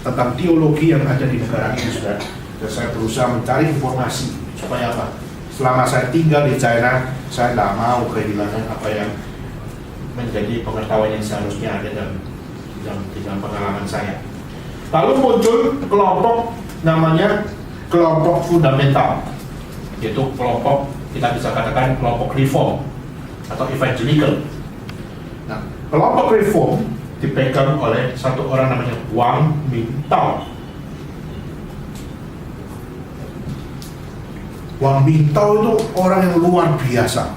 tentang teologi yang ada di negara ini, saudara. Dan saya berusaha mencari informasi supaya apa? Selama saya tinggal di China, saya tidak mau kehilangan apa yang menjadi pengetahuan yang seharusnya ada dalam pengalaman saya. Lalu muncul kelompok namanya kelompok fundamental, yaitu kelompok, kita bisa katakan kelompok reform atau evangelical. Nah, kelompok reform dipegang oleh satu orang namanya Wang Mingtao. Wang Mingtao itu orang yang luar biasa.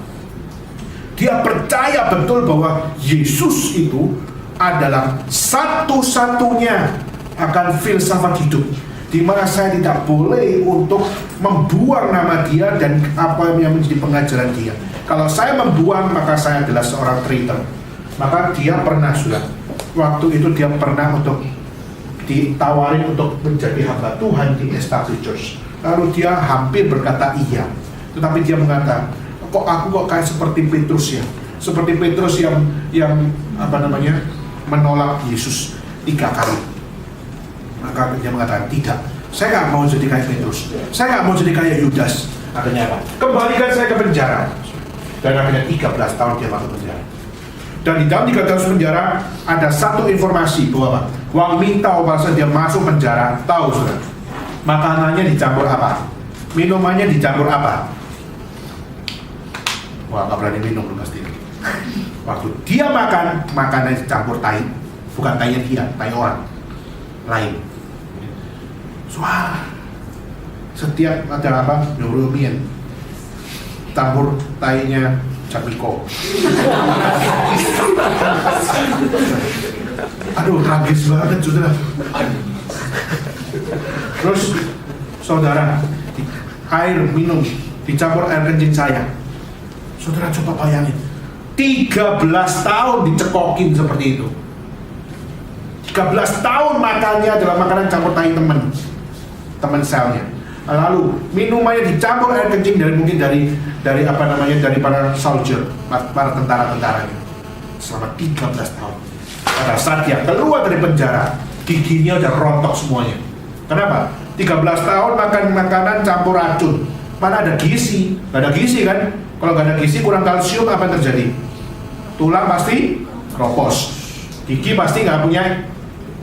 Dia percaya betul bahwa Yesus itu adalah satu-satunya akan filsafat hidup, di mana saya tidak boleh untuk membuang nama dia dan apa yang menjadi pengajaran dia. Kalau saya membuang, maka saya adalah seorang traitor. Maka dia pernah sudah, waktu itu dia pernah untuk ditawarin untuk menjadi hamba Tuhan di Established Church. Lalu dia hampir berkata iya, tetapi dia mengatakan, aku kok kayak seperti Petrus ya, seperti Petrus yang menolak Yesus 3 kali. Maka dia mengatakan tidak, saya nggak mau jadi kayak Petrus, saya nggak mau jadi kayak Yudas. Akhirnya apa? Kembalikan saya ke penjara. Dan akhirnya 13 tahun dia masuk penjara. Dan di dalam 3 tahun penjara ada satu informasi bahwa apa? Wang Mintau masa dia masuk penjara, tahu sudah. Makanannya dicampur apa? Minumannya dicampur apa? Wah, nggak berani minum lu pasti. Waktu dia makan, makanannya dicampur tai, bukan tainya dia, tai orang lain. Wah, setiap ada apa? Nurumin campur tainya Capiko. Aduh, tragis banget saudara. Terus saudara, air minum dicampur air kencing saya. Saudara coba bayangin, 13 tahun dicekokin seperti itu. 13 tahun makannya adalah makanan campur tai teman selnya. Lalu minumannya dicampur air kencing dari apa namanya, dari para soldier, para tentara-tentara selama 13 tahun. Pada saat dia keluar dari penjara, giginya udah rontok semuanya. Kenapa? 13 tahun makan makanan campur racun. Mana ada gizi? Gak ada gizi kan? Kalau gak ada gizi, kurang kalsium, apa yang terjadi? Tulang pasti keropos, gigi pasti gak punya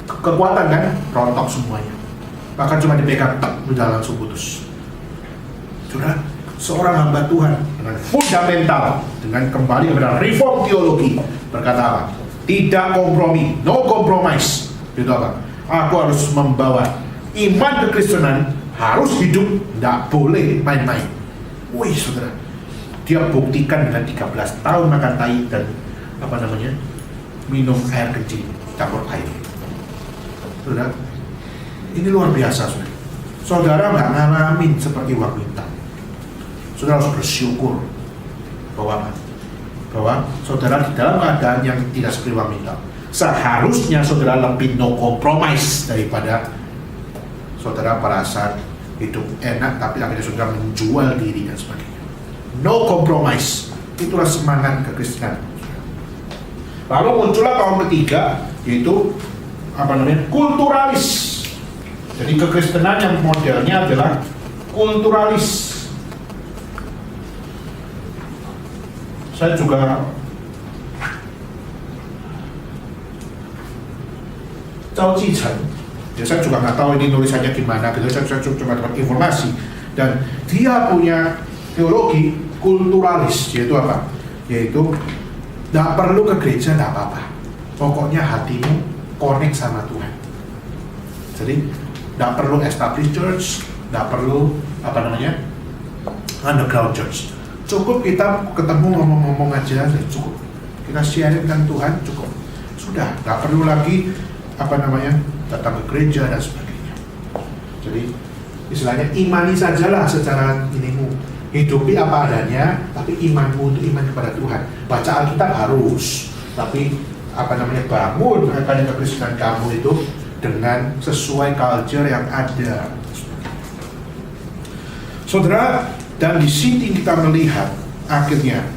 kekuatan kan? Rontok semuanya. Bahkan cuma dipegang, udah langsung putus. Sudah, seorang hamba Tuhan dengan fundamental, dengan kembali kepada reform teologi, berkata apa? Tidak kompromi, no compromise. Itu apa? Aku harus membawa iman kekristenan, harus hidup, tidak boleh main-main. Wih saudara, dia buktikan dengan 13 tahun makan tai dan apa namanya, minum air kencing campur air. Saudara, ini luar biasa saudara. Saudara nggak ngalamin seperti Wang Mintau. Saudara harus bersyukur bahwa saudara di dalam keadaan yang tidak seperti Wang Mintau. Seharusnya saudara lebih no compromise daripada saudara pada saat hidup enak tapi akhirnya saudara menjual diri dan sebagainya. No compromise, itulah semangat kekristenan. Lalu muncullah kaum ketiga, yaitu apa namanya, kulturalis. Jadi kekristenan yang modelnya adalah kulturalis. Saya juga Zhao Jichen, ya saya juga nggak tahu ini nulisannya gimana, gitu. Saya cuma dapat informasi, dan dia punya teologi kulturalis, yaitu apa? Yaitu nggak perlu ke gereja, nggak apa-apa. Pokoknya hatimu connect sama Tuhan. Jadi nggak perlu established church, nggak perlu apa namanya underground church. Cukup kita ketemu ngomong-ngomong aja, cukup. Kita sharing dengan Tuhan, cukup. Sudah, nggak perlu lagi apa namanya datang ke gereja dan sebagainya. Jadi istilahnya imani sajalah secara inimu, hidupi apa adanya, tapi imanmu itu iman kepada Tuhan. Baca Alkitab harus, tapi apa namanya, bangun akan kekristenan kamu itu dengan sesuai culture yang ada. Saudara, dan di sini kita melihat akhirnya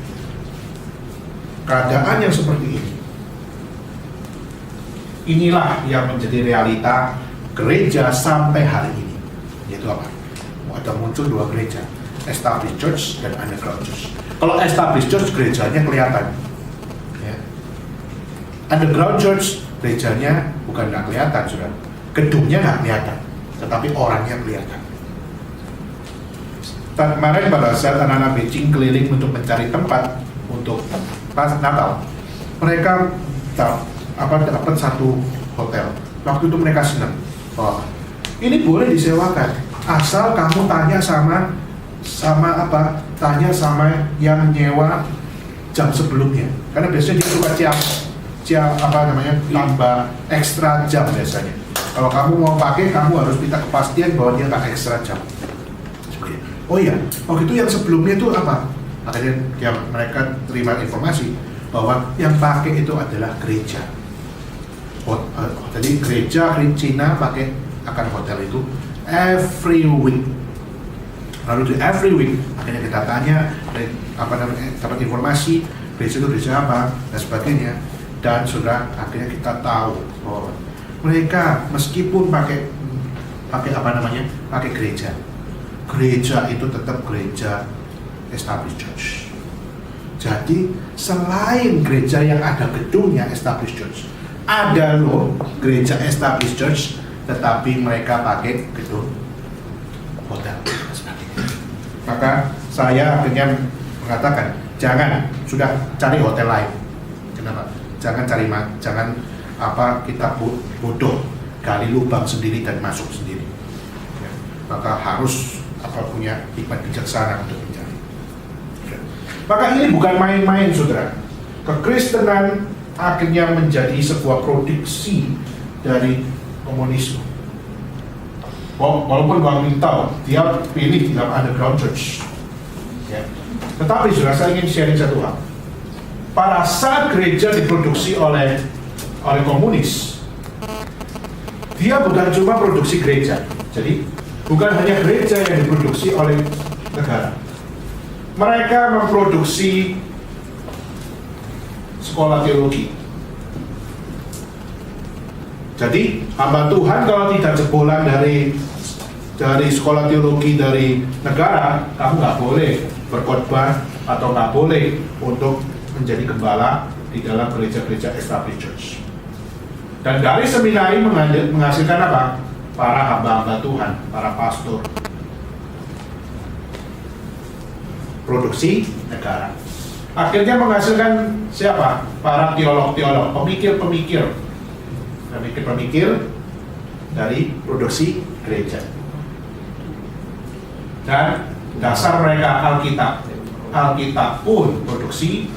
keadaan yang seperti ini. Inilah yang menjadi realita gereja sampai hari ini. Yaitu apa? Ada muncul dua gereja, established church dan underground church. Kalau established church, gerejanya kelihatan. Ya. Underground church, gerejanya bukan nggak kelihatan, sudah. Gedungnya nggak kelihatan, tetapi orangnya kelihatan. Kemarin pada saat anak-anak Beijing keliling untuk mencari tempat untuk pas Natal, mereka dapat satu hotel. Waktu itu mereka senang, oh, ini boleh disewakan asal kamu tanya sama yang nyewa jam sebelumnya, karena biasanya dia suka tambah ekstra jam biasanya. Kalau kamu mau pakai, kamu harus minta kepastian bahwa dia tak ekstra jam. Oh iya, waktu itu yang sebelumnya itu apa? Akhirnya yang mereka terima informasi bahwa yang pakai itu adalah gereja. Jadi gereja Cina pakai akan hotel itu every week. Lalu di every week akhirnya kita tanya dapat informasi gereja itu gereja apa dan sebagainya, dan sudah akhirnya kita tahu bahwa mereka meskipun pakai gereja, gereja itu tetap gereja established church. Jadi selain gereja yang ada gedungnya established church, ada loh gereja established church tetapi mereka pakai gedung hotel. Maka saya akhirnya mengatakan, jangan, sudah cari hotel lain. Kenapa? Jangan kita bodoh gali lubang sendiri dan masuk sendiri. Ya. Maka harus punya hikmat bijaksana untuk mencari. Ya. Maka ini bukan main-main, saudara. Kekristenan akhirnya menjadi sebuah produksi dari komunisme. Walaupun Bang Minto dia pilih di dalam underground church, ya. Tetapi saudara, saya ingin sharing satu hal. Pada saat gereja diproduksi oleh komunis, dia bukan cuma produksi gereja. Jadi bukan hanya gereja yang diproduksi oleh negara. Mereka memproduksi sekolah teologi. Jadi hamba Tuhan kalau tidak jebolan dari sekolah teologi dari negara, kamu nggak boleh berkhotbah atau nggak boleh untuk menjadi gembala di dalam gereja-gereja established church. Dan dari seminari menghasilkan apa? Para hamba-hamba Tuhan, para pastor. Produksi negara. Akhirnya menghasilkan siapa? Para teolog-teolog, pemikir-pemikir dari produksi gereja. Dan dasar mereka Alkitab pun produksi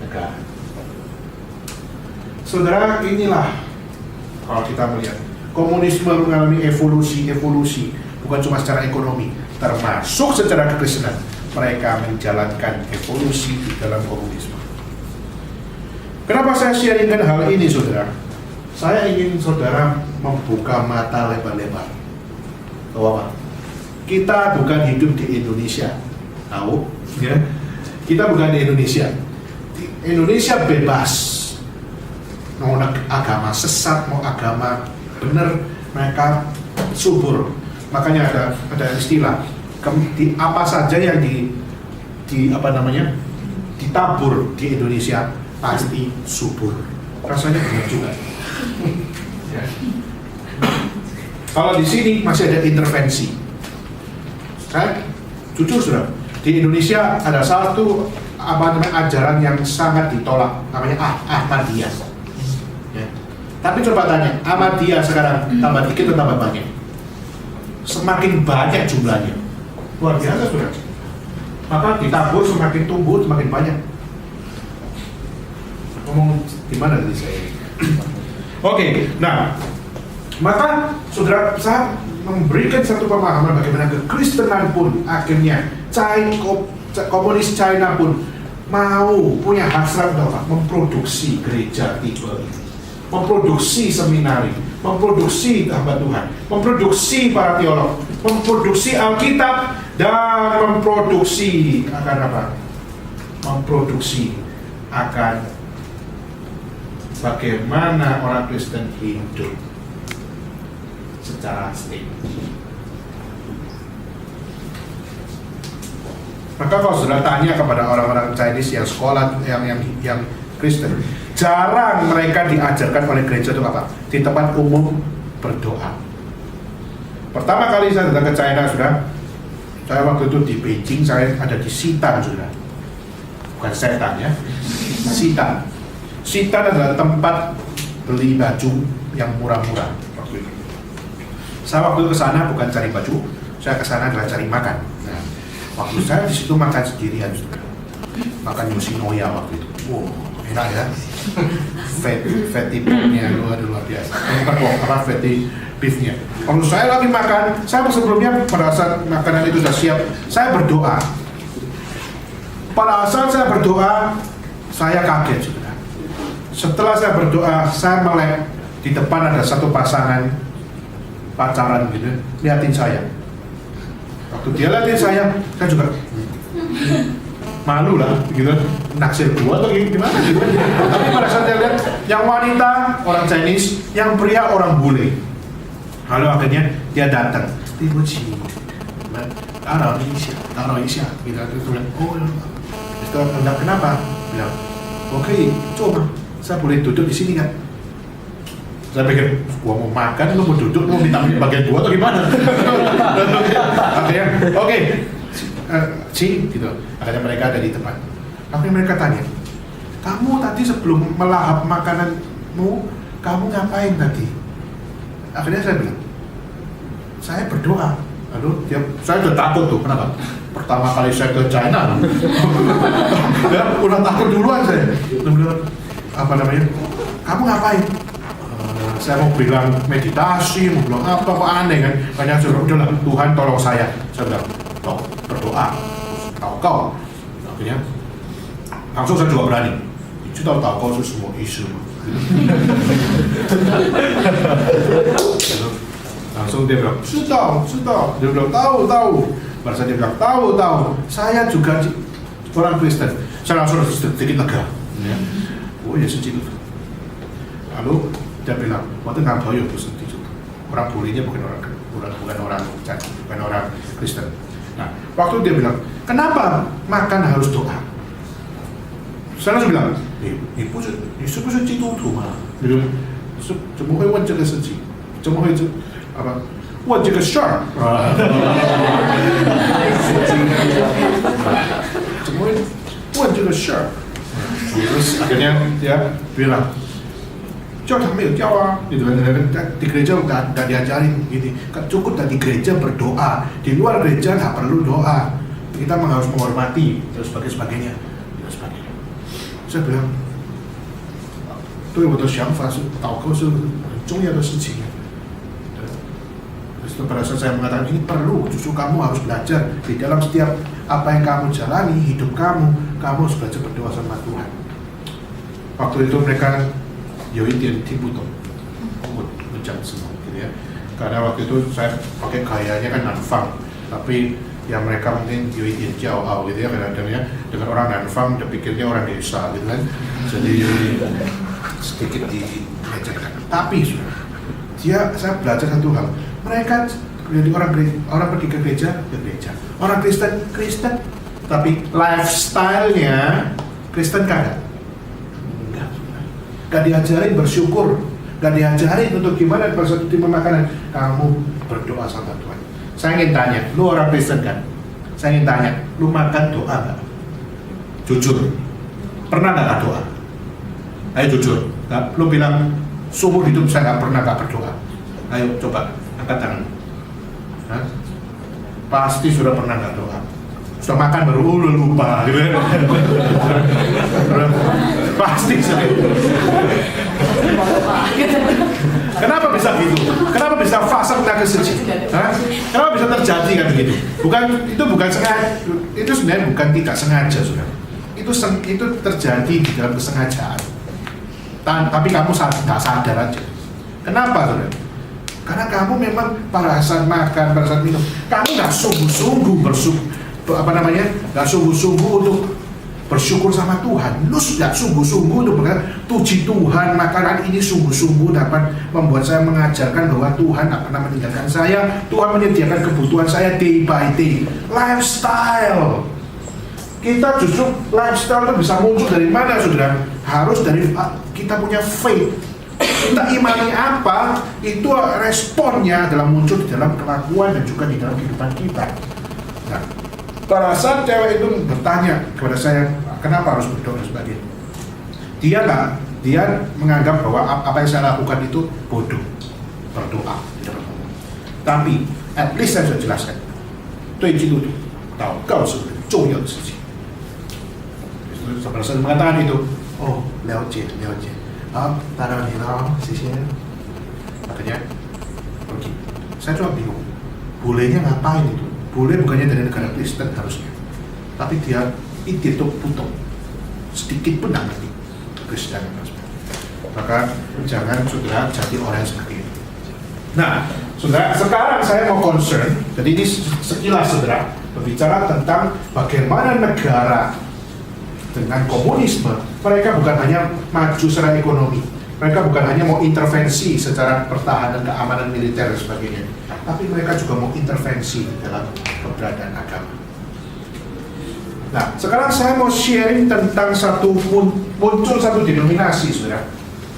negara. Saudara, inilah kalau kita melihat komunisme mengalami evolusi, bukan cuma secara ekonomi, termasuk secara kekristenan. Mereka menjalankan evolusi di dalam komunisme. Kenapa saya sharingkan hal ini, saudara? Saya ingin saudara membuka mata lebar-lebar. Bahwa kita bukan hidup di Indonesia, tahu? Ya? Kita bukan di Indonesia. Di Indonesia bebas. Mau agama sesat, mau agama benar, mereka subur. Makanya ada istilah, apa saja yang ditabur di Indonesia pasti subur. Rasanya benar juga. Ya. Kalau di sini masih ada intervensi. Jujur saudara, di Indonesia ada satu ajaran yang sangat ditolak, namanya Ahmadiyah. Ya. Tapi coba tanya, Ahmadiyah sekarang tambah dikit atau tambah banyak? Semakin banyak jumlahnya, luar biasa saudara. Maka ditabur semakin tumbuh semakin banyak. Ngomong gimana tadi saya? Oke, nah, maka saudara, saya memberikan satu pemahaman bagaimana kekristenan pun akhirnya komunis China pun mau punya hasrat memproduksi gereja tipe ini, memproduksi seminari, memproduksi hamba Tuhan, memproduksi para teolog, memproduksi Alkitab, dan memproduksi akan apa? Memproduksi akan bagaimana orang Kristen hidup secara stay. Maka kalau sudah tanya kepada orang-orang Chinese yang sekolah yang Kristen, jarang mereka diajarkan oleh gereja itu apa? Di tempat umum berdoa. Pertama kali saya datang ke China, saya waktu itu di Beijing, saya ada di Xitan, bukan setan ya, Xitan. Xitan adalah tempat beli baju yang murah-murah waktu itu. Saya waktu itu ke sana bukan cari baju, saya ke sana adalah cari makan. Nah, waktu saya di situ makan sendirian, makan Yoshinoya waktu itu. Wow, enak ya. Fatty pork-nya luar biasa. Fatty beef-nya. Kalau saya lagi makan, saya sebelumnya pada saat makanan itu sudah siap, saya berdoa. Pada saat saya berdoa, saya kaget, saudara. Setelah saya berdoa, saya melek di depan ada satu pasangan pacaran gitu, liatin saya. Waktu dia liatin saya juga malu lah, gitu, naksir gua atau gimana gitu. Tapi pada saat saya lihat, yang wanita orang Chinese, yang pria orang bule. Lalu akhirnya dia datang, 打扰一下，给他就突然Ustaz bilang kenapa? Bilang, oke, coba, saya boleh duduk di sini kan? Saya pikir, gua mau makan, lu mau duduk, lu mau minta bagian gua atau gimana? Akhirnya, oke, gitu. Akhirnya mereka ada di tempat. Akhirnya mereka tanya, kamu tadi sebelum melahap makananmu, kamu ngapain tadi? Akhirnya saya bilang, saya berdoa. Lalu saya udah takut tuh, kenapa? Pertama kali saya ke China, ya, udah takut duluan saya. Bilang, kamu ngapain? Saya mau bilang meditasi, mau bilang apa, kok aneh kan? Banyak suruh, udahlah, Tuhan tolong saya. Saya bilang, berdoa, kau. Akhirnya, langsung saya juga berani. Itu tahu itu semua isu. Langsung dia bilang, sudah. Dia bilang, tahu. Pada saat dia bilang, tahu. Saya juga orang Kristen. Saya langsung sedikit lega. Ya. Oh ya, sedikit. Lalu dia bilang, waktu nampak itu sedikit. Orang bulinya bukan orang Kristen. Nah, waktu dia bilang, kenapa makan harus doa? Saya langsung bilang, 你是不是基督徒嘛？怎么会问这个事情？怎么会问这个事儿？怎么会问这个事儿？Akhirnya dia bilang, George没有教啊，di gereja nggak diajarin gini. Cukup di gereja berdoa, di luar gereja nggak perlu doa. Kita harus menghormati dan sebagainya. Saya bilang, 对我的想法是祷告是很重要的事情。Pada saat saya mengatakan ini perlu, justru kamu harus belajar di dalam setiap apa yang kamu jalani, hidup kamu harus belajar berdoa sama Tuhan. Waktu itu mereka 有一点听不懂我讲什么gitu ya. Karena waktu itu saya pakai gayanya kan Nanfang, tapi ya mereka mungkin 有一点骄傲gitu ya, kadang-kadang ya dengan orang Nanfang udah pikirnya orang desa gitu kan, jadi sedikit dilecehkan. Tapi saya belajar satu hal, mereka jadi orang pergi ke gereja, orang Kristen, tapi lifestyle-nya Kristen kagak. Gak diajarin bersyukur, gak diajarin untuk gimana pada saat terima makanan. Kamu berdoa sama Tuhan. Saya ingin tanya, lu orang Kristen kan? Saya ingin tanya, lu makan doa gak? Jujur, pernah gak doa? Ayo jujur, lu bilang seumur hidup saya gak pernah gak berdoa. Ayo coba, angkat tangan. Hah? Pasti sudah pernah gak doa. Sudah makan baru lupa gitu kan. Pasti sih. Kenapa bisa gitu? Kenapa bisa fase nageseci? Kenapa bisa terjadi kan begitu? Bukan sengaja. Itu sebenarnya bukan tidak sengaja, Saudara. Itu terjadi di dalam kesengajaan. Tapi kamu nggak sadar aja. Kenapa, Saudara? Karena kamu memang pada saat makan, pada saat minum, kamu nggak sungguh-sungguh nggak sungguh-sungguh untuk bersyukur sama Tuhan. Lu sudah sungguh-sungguh untuk berkata, puji Tuhan, makanan ini sungguh-sungguh dapat membuat saya mengajarkan bahwa Tuhan tak pernah meninggalkan saya. Tuhan menyediakan kebutuhan saya day by day. Lifestyle. Kita justru lifestyle itu bisa muncul dari mana, Saudara? Harus dari kita punya faith. Kita imani apa, itu responnya adalah muncul di dalam kelakuan dan juga di dalam kehidupan kita. Nah, pada saat cewek itu bertanya kepada saya, kenapa harus berdoa dan sebagainya, dia menganggap bahwa apa yang saya lakukan itu bodoh, berdoa. Tapi, at least saya sudah jelaskan, 对基督徒祷告是很重要的事情。pada saat mengatakan itu, oh, 了解。好，打扰你了，谢谢。Makanya pergi. Saya cuma bingung, bolehnya ngapain itu? Boleh bukannya dari negara Kristen harusnya, tapi dia itu putung sedikit pun tidak ngerti Kristen. Maka jangan Saudara jadi orang seperti itu. Nah, Saudara, sekarang saya mau concern. Jadi ini sekilas, Saudara, berbicara tentang bagaimana negara dengan komunisme, mereka bukan hanya maju secara ekonomi, Mereka bukan hanya mau intervensi secara pertahanan, keamanan militer dan sebagainya, tapi mereka juga mau intervensi dalam keberadaan agama. Nah, sekarang saya mau sharing tentang muncul satu denominasi, saudara.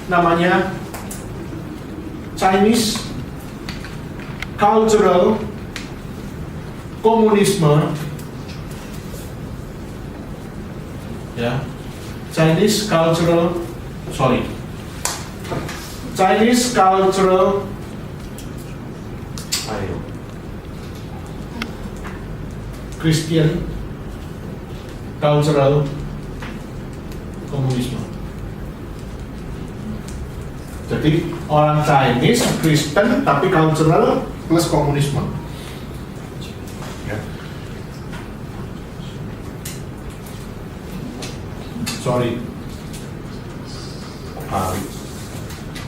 Namanya Chinese Cultural Communism. Ya, Chinese Cultural Christian Cultural Communism. Jadi orang Chinese Kristen tapi cultural plus komunisme. Ya.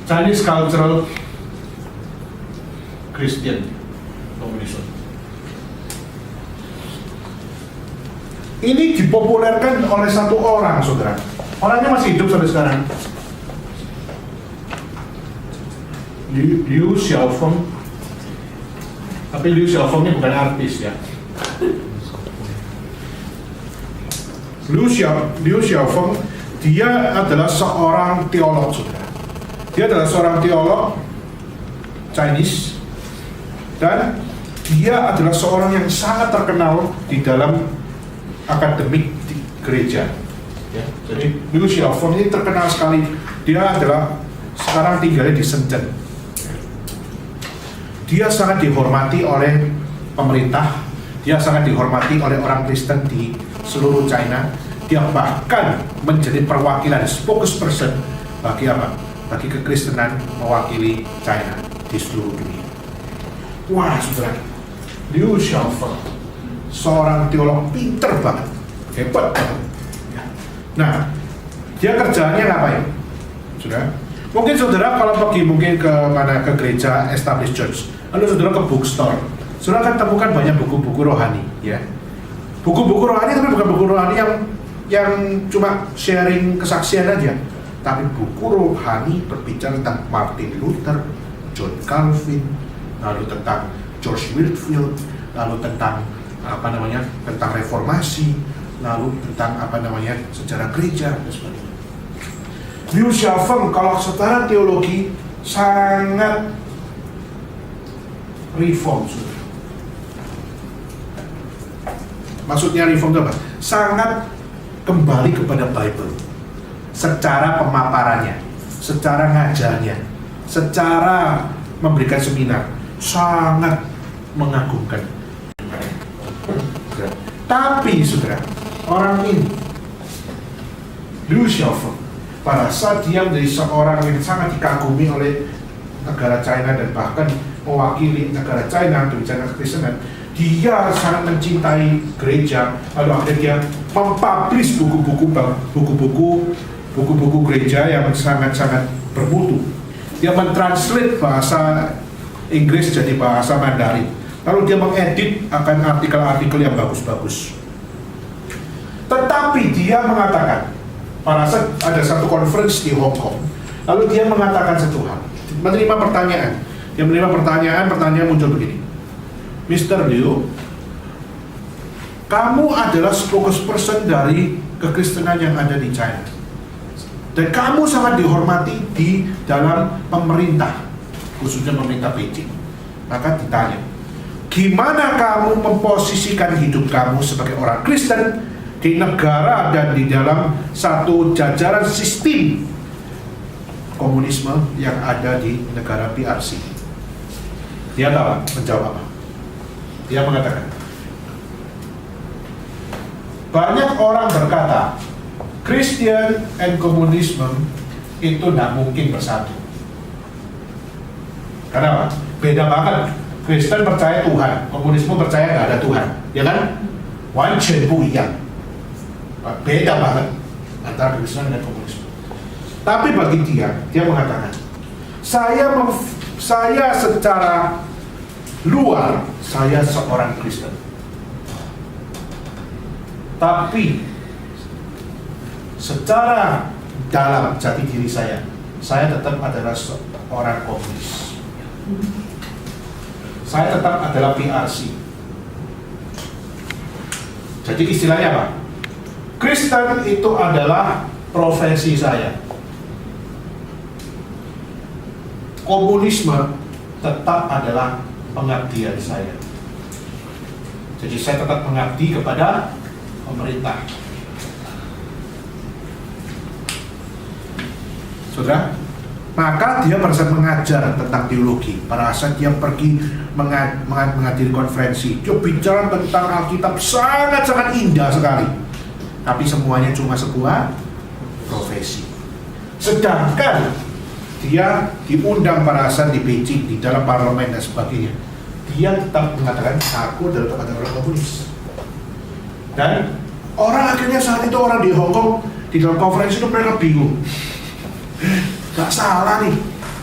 Chinese Cultural Christian Communism. Ini dipopulerkan oleh satu orang, saudara. Orangnya masih hidup sampai sekarang. Liu Xiaofeng. Tapi Liu Xiaofeng ini bukan artis ya. Liu Xiaofeng, dia adalah seorang teolog, saudara. Dia adalah seorang teolog Chinese, dan dia adalah seorang yang sangat terkenal di dalam akademik di gereja. Ya, jadi Liu Xiaofeng ini terkenal sekali. Dia adalah sekarang tinggalnya di Shenzhen. Dia sangat dihormati oleh pemerintah. Dia sangat dihormati oleh orang Kristen di seluruh China. Dia bahkan menjadi perwakilan spokesperson bagi apa? Bagi kekristenan mewakili China di seluruh dunia. Wah, saudara, Liu Xiaofeng, seorang teolog pinter banget, hebat banget. Nah, dia kerjaannya ngapain? Saudara, mungkin saudara kalau pergi mungkin ke gereja established church, lalu saudara ke bookstore, saudara akan temukan banyak buku-buku rohani, ya. Buku-buku rohani tapi bukan buku rohani yang cuma sharing kesaksian aja, tapi buku rohani berbicara tentang Martin Luther, John Calvin, lalu tentang George Whitefield, lalu tentang tentang reformasi, lalu tentang sejarah gereja dan sebagainya. Liu Xiaofeng kalau secara teologi sangat reform. Maksudnya reform itu apa? Sangat kembali kepada Bible secara pemaparannya, secara ngajarnya, secara memberikan seminar, sangat mengagumkan. Tapi saudara, orang ini Liu Xiaofeng pada saat dia menjadi seorang yang sangat dikagumi oleh negara China dan bahkan mewakili negara China untuk bicara kekristenan, dia sangat mencintai gereja. Lalu akhirnya dia mempublish buku-buku gereja yang sangat-sangat bermutu. Dia mentranslate bahasa Inggris jadi bahasa Mandarin. Lalu dia mengedit akan artikel-artikel yang bagus-bagus. Tetapi dia mengatakan, pada saat ada satu conference di Hong Kong, lalu dia mengatakan satu hal, menerima pertanyaan. Dia menerima pertanyaan muncul begini. Mr. Liu, kamu adalah spokesperson dari kekristenan yang ada di China. Dan kamu sangat dihormati di dalam pemerintah, khususnya pemerintah Beijing. Maka ditanya, gimana kamu memposisikan hidup kamu sebagai orang Kristen di negara dan di dalam satu jajaran sistem komunisme yang ada di negara PRC? Dia tahu menjawab apa? Dia mengatakan, banyak orang berkata Christian and Communism itu tidak mungkin bersatu. Kenapa? Beda banget. Kristen percaya Tuhan, komunisme percaya nggak ada Tuhan, ya kan? 完全不一样. Beda banget antara Kristen dan komunisme. Tapi bagi dia mengatakan, saya secara luar saya seorang Kristen, tapi secara dalam jati diri saya saya tetap adalah seorang komunis. Saya tetap adalah PRC. Jadi istilahnya apa? Kristen itu adalah profesi saya. Komunisme tetap adalah pengabdian saya. Jadi saya tetap mengabdi kepada pemerintah. Saudara, maka dia pada saat mengajar tentang teologi, pada saat dia pergi menghadiri konferensi, dia bicara tentang Alkitab sangat-sangat indah sekali. Tapi semuanya cuma sebuah profesi. Sedangkan dia diundang pada saat di Beijing, di dalam parlemen dan sebagainya, dia tetap mengatakan aku adalah orang komunis. Dan orang akhirnya saat itu orang di Hong Kong di dalam konferensi itu mereka bingung. Gak salah nih,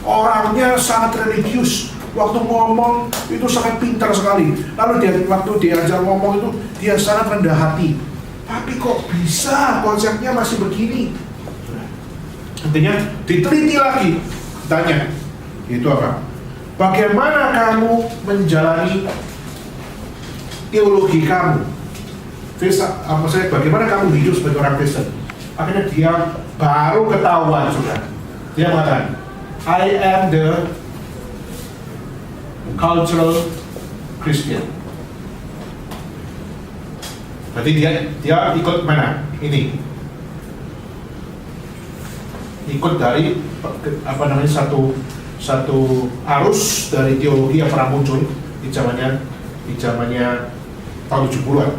orangnya sangat religius, waktu ngomong itu sangat pintar sekali. Lalu waktu diajar ngomong itu dia sangat rendah hati. Tapi kok bisa konsepnya masih begini? Artinya diteliti lagi, tanya, itu apa? Bagaimana kamu menjalani teologi kamu? Maksudnya bagaimana kamu hidup sebagai orang Kristen? Akhirnya dia baru ketahuan sudah. Dia mengatakan, I am the cultural Christian. Berarti dia ikut mana? Ini. Ikut dari satu arus dari teologi yang pernah muncul di zamannya tahun 70-an.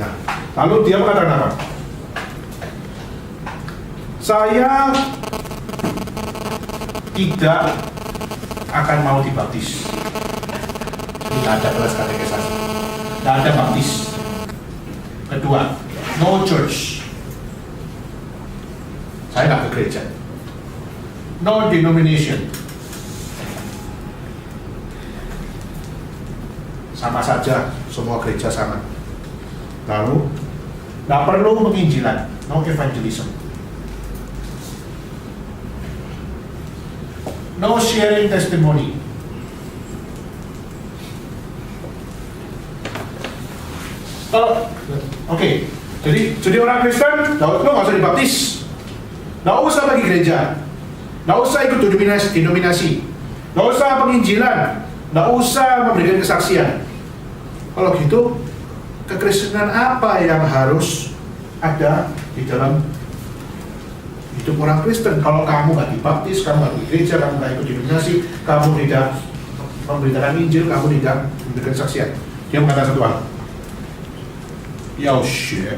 Nah, lalu dia mengatakan apa? Saya tidak akan mau dibaptis. Tidak ada kelas katekisasi, tidak ada baptis. Kedua, no church. Saya nggak ke gereja. No denomination. Sama saja, semua gereja sama. Lalu, nggak perlu penginjilan, no evangelism. No sharing testimony. Kalau, oke, jadi orang Kristen, lo nggak usah dibaptis, nggak usah pergi gereja, nggak usah ikut denominasi, nggak usah penginjilan, nggak usah memberikan kesaksian. Kalau gitu, kekristenan apa yang harus ada di dalam hidup orang Kristen? Kalau kamu nggak dibaptis, kamu nggak pergi gereja, kamu nggak ikut denominasi, kamu tidak memberitakan Injil, kamu tidak memberikan kesaksian. Dia mengatakan satu hal. 要学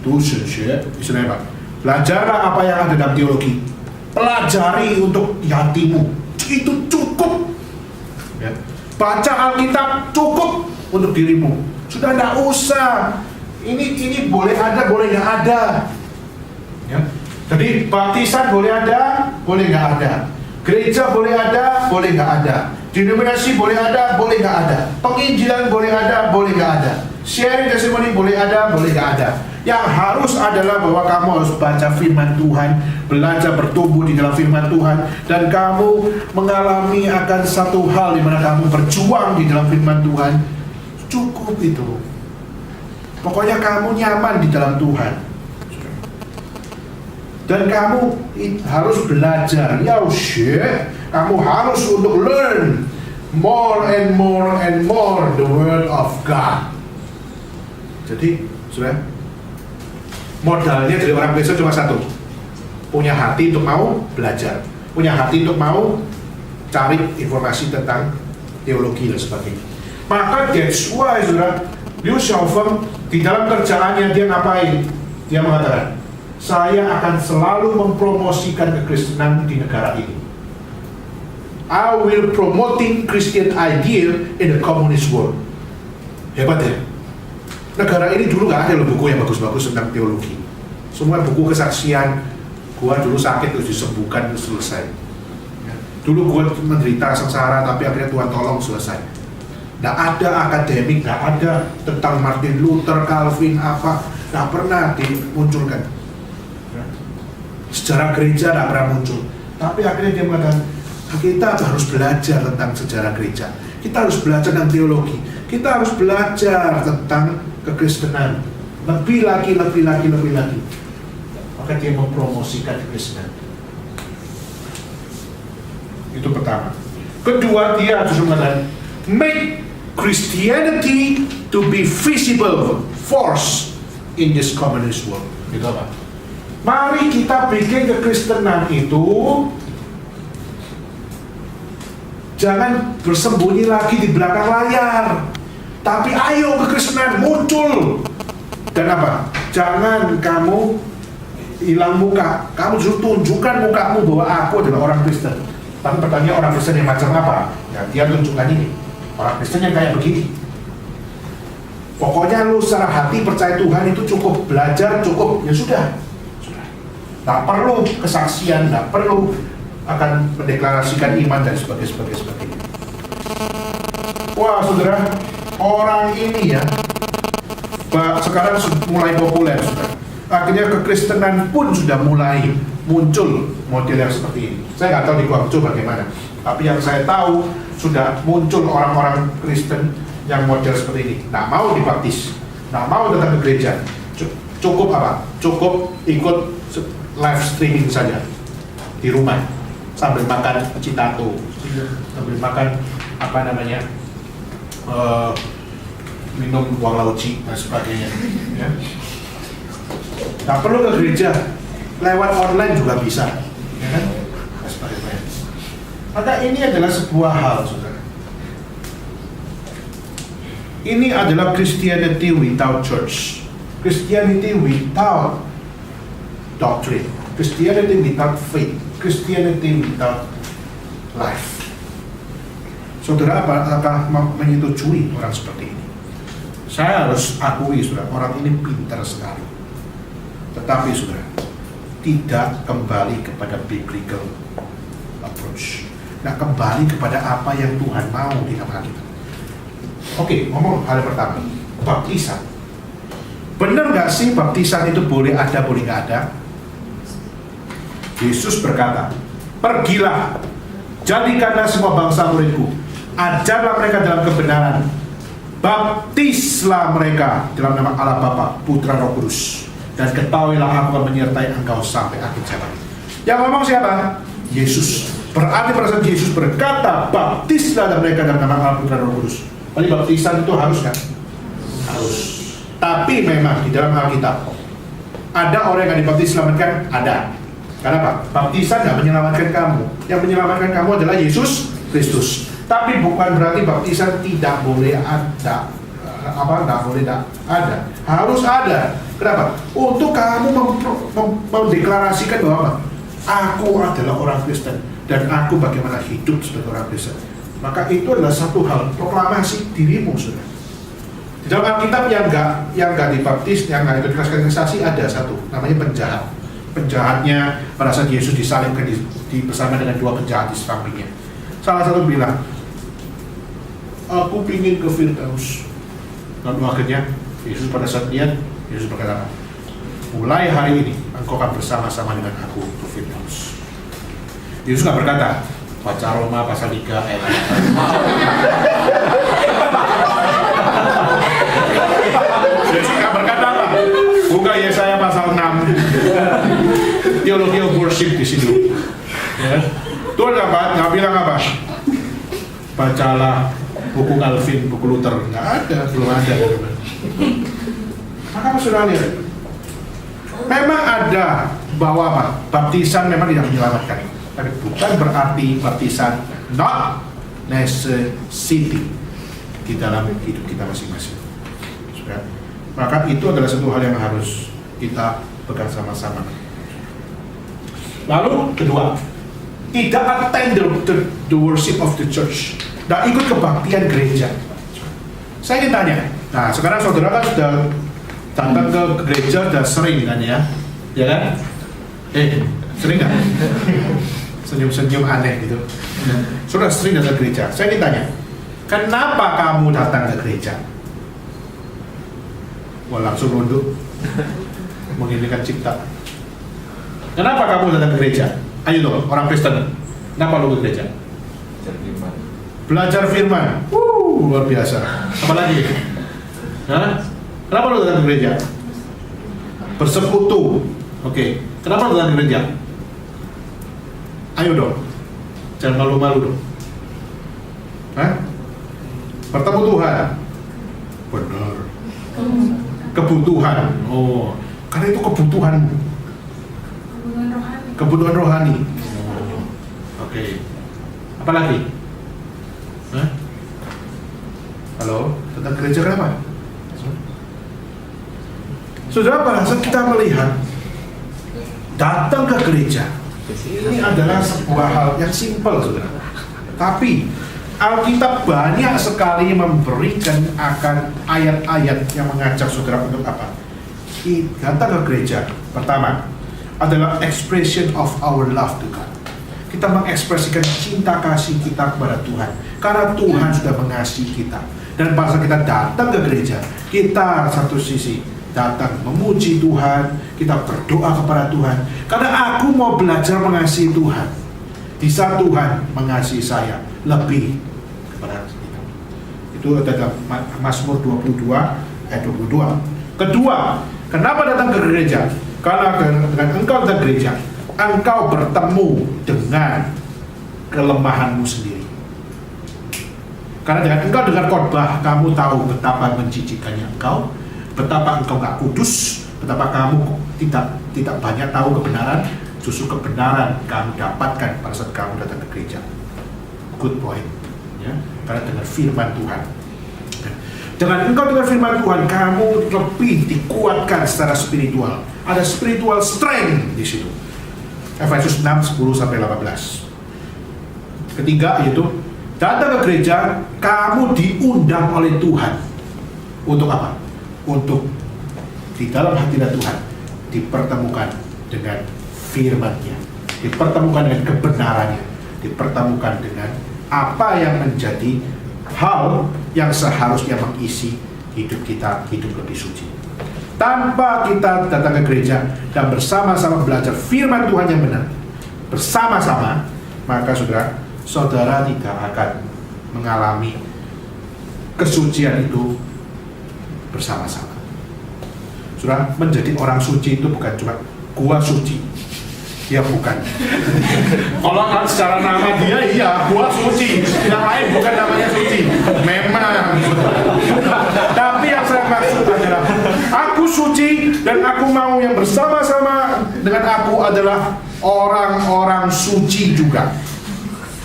读神学 istilahnya apa? Belajarlah apa yang ada dalam teologi, pelajari untuk hatimu, itu cukup ya. Baca Alkitab cukup untuk dirimu, sudah tidak usah ini boleh ada, boleh nggak ada ya. Jadi baptisan boleh ada, boleh nggak ada, gereja boleh ada, boleh nggak ada, denominasi boleh ada, boleh nggak ada, penginjilan boleh ada, boleh nggak ada, sharing testimony boleh ada, boleh nggak ada. Yang harus adalah bahwa kamu harus baca firman Tuhan, belajar bertumbuh di dalam firman Tuhan, dan kamu mengalami akan satu hal di mana kamu berjuang di dalam firman Tuhan. Cukup itu. Pokoknya kamu nyaman di dalam Tuhan. Dan kamu harus belajar, kamu harus untuk learn more and more and more the word of God. Jadi, sudah modalnya dari orang Kristen cuma satu, punya hati untuk mau belajar, punya hati untuk mau cari informasi tentang teologi dan sebagainya. Maka that's why saudara, Liu Xiaofeng di dalam kerjaannya dia ngapain? Dia mengatakan, saya akan selalu mempromosikan kekristenan di negara ini. I will promoting Christian ideal in the communist world. Hebat ya? Negara ini dulu nggak ada loh buku yang bagus-bagus tentang teologi. Semua buku kesaksian, gua dulu sakit terus disembuhkan terus selesai. Dulu gua menderita sengsara tapi akhirnya Tuhan tolong selesai. Nggak ada akademik, nggak ada tentang Martin Luther, Calvin apa, nggak pernah dimunculkan. Sejarah gereja tidak pernah muncul. Tapi akhirnya dia mengatakan, kita harus belajar tentang sejarah gereja. Kita harus belajar tentang teologi. Kita harus belajar tentang kekristenan. Lebih lagi. Maka dia mempromosikan kekristenan. Itu pertama. Kedua, dia harus mengatakan, make Christianity to be visible force in this communist world. Itu apa? Mari kita bikin kekristenan itu jangan bersembunyi lagi di belakang layar, tapi ayo kekristenan muncul. Dan apa? Jangan kamu hilang muka, kamu justru tunjukkan mukamu bahwa aku adalah orang Kristen. Tapi pertanyaan, orang Kristen yang macam apa? Ya, dia tunjukkan ini, orang Kristen yang kayak begini. Pokoknya lu secara hati percaya Tuhan itu cukup, belajar cukup, ya sudah. Nggak perlu kesaksian, nggak perlu akan mendeklarasikan iman dan sebagainya. Wah saudara, orang ini ya sekarang mulai populer, saudara. Akhirnya kekristenan pun sudah mulai muncul model yang seperti ini. Saya nggak tahu di Guangzhou bagaimana, tapi yang saya tahu sudah muncul orang-orang Kristen yang model seperti ini. Nggak mau dibaptis, nggak mau datang ke gereja, cukup apa? Cukup ikut live streaming saja di rumah sambil makan citato, sambil makan minum wang lauci dan sebagainya. Ya. Nggak perlu ke gereja, lewat online juga bisa, ya kan? Dan sebagainya. Maka ini adalah sebuah hal, saudara. Ini adalah Christianity without church, Christianity without doctrine, Christianity without faith, Christianity without life. Saudara, apakah menyetujui orang seperti ini? Saya harus akui, saudara, orang ini pintar sekali. Tetapi, saudara, tidak kembali kepada biblical approach. Nah, kembali kepada apa yang Tuhan mau di dalam Alkitab. Oke, ngomong hal pertama, baptisan. Benar nggak sih baptisan itu boleh ada, boleh nggak ada? Yesus berkata, pergilah, jadikanlah semua bangsa muridku, ajarlah mereka dalam kebenaran, baptislah mereka dalam nama Allah Bapa, Putra, Roh Kudus, dan ketahuilah aku akan menyertai engkau sampai akhir zaman. Yang ngomong siapa? Yesus. Berarti pada saat Yesus berkata, baptislah mereka dalam nama Allah, Putra, Roh Kudus. Jadi baptisan itu harus nggak? Harus. Tapi memang di dalam Alkitab ada orang yang dibaptis selamatkan, ada. Kenapa? Baptisan nggak menyelamatkan kamu. Yang menyelamatkan kamu adalah Yesus Kristus. Tapi bukan berarti baptisan tidak boleh ada. Nggak boleh ada. Harus ada. Kenapa? Untuk kamu mendeklarasikan bahwa aku adalah orang Kristen dan aku bagaimana hidup sebagai orang Kristen. Maka itu adalah satu hal, proklamasi dirimu, saudara. Di dalam Alkitab yang nggak dibaptis, yang nggak dikasih ada satu, namanya penjahat. Penjahatnya pada saat Yesus disalibkan bersama dengan dua penjahat di sampingnya. Salah satu bilang, aku ingin ke Firdaus. Lalu akhirnya Yesus pada saat lihat, Yesus berkata, mulai hari ini engkau akan bersama-sama dengan aku ke Firdaus. Yesus nggak berkata, baca Roma pasal 3 ayat 8. Yesus nggak berkata apa? Buka Yesaya pasal 6. Teologi of worship di situ. Ya. Tuhan nggak bilang apa? Bacalah buku Calvin, buku Luther. Nggak ada, belum ada. Maka sudah lihat. Memang ada bahwa apa? Baptisan memang tidak menyelamatkan. Tapi bukan berarti baptisan not necessity di dalam hidup kita masing-masing. Maka itu adalah satu hal yang harus kita pegang sama-sama. Lalu kedua, tidak attend the worship of the church, tidak ikut kebaktian gereja. Saya ingin tanya, nah sekarang saudara kan sudah datang ke gereja, sudah sering kan ya kan? Sering nggak? Senyum-senyum aneh gitu. Sudah sering datang ke gereja. Saya ingin tanya, kenapa kamu datang ke gereja? Wah, langsung nunduk, menginginkan cipta. Kenapa kamu datang ke gereja? Ayo dong, orang Kristen. Kenapa lu ke gereja? Belajar firman. Luar biasa. Apa lagi? Hah? Kenapa lu datang ke gereja? Bersekutu. Oke. Kenapa lu datang ke gereja? Ayo dong. Jangan malu-malu dong. Hah? Bertemu Tuhan. Benar. Kebutuhan. Oh, karena itu kebutuhan. Kebutuhan rohani. Oh. Oke. Apa lagi? Hah? Halo, tentang gereja kenapa? Saudara, pada saat kita melihat datang ke gereja, ini adalah sebuah hal yang simpel, saudara. Tapi Alkitab banyak sekali memberikan akan ayat-ayat yang mengajak saudara untuk apa? Datang ke gereja. Pertama adalah expression of our love to God. Kita mengekspresikan cinta kasih kita kepada Tuhan karena Tuhan sudah mengasihi kita. Dan pada saat kita datang ke gereja, kita satu sisi datang memuji Tuhan, kita berdoa kepada Tuhan karena aku mau belajar mengasihi Tuhan. Di saat Tuhan mengasihi saya lebih kepada kita. Itu adalah Mazmur 22 ayat 22. Kedua, kenapa datang ke gereja? Karena dengan engkau datang ke gereja, engkau bertemu dengan kelemahanmu sendiri. Karena dengan engkau dengar khotbah, kamu tahu betapa menjijikkannya engkau, betapa engkau gak kudus, betapa kamu tidak banyak tahu kebenaran. Justru kebenaran kamu dapatkan pada saat kamu datang ke gereja. Good point, ya. Karena dengan firman Tuhan. Dengan engkau dengar firman Tuhan, kamu lebih dikuatkan secara spiritual. Ada spiritual strength di situ. Efesus 6:10-18. Ketiga yaitu datang ke gereja, kamu diundang oleh Tuhan. Untuk apa? Untuk di dalam hati Tuhan dipertemukan dengan firman-Nya, dipertemukan dengan kebenarannya, dipertemukan dengan apa yang menjadi hal yang seharusnya mengisi hidup kita, hidup lebih suci. Tanpa kita datang ke gereja dan bersama-sama belajar firman Tuhan yang benar, bersama-sama, maka saudara tidak akan mengalami kesucian itu bersama-sama. Saudara, menjadi orang suci itu bukan cuma gua suci. Ya bukan. Kalau secara nama dia, iya, gua suci. Yang lain bukan namanya suci. Memang. Tapi yang saya maksud adalah aku suci dan aku mau yang bersama-sama dengan aku adalah orang-orang suci juga.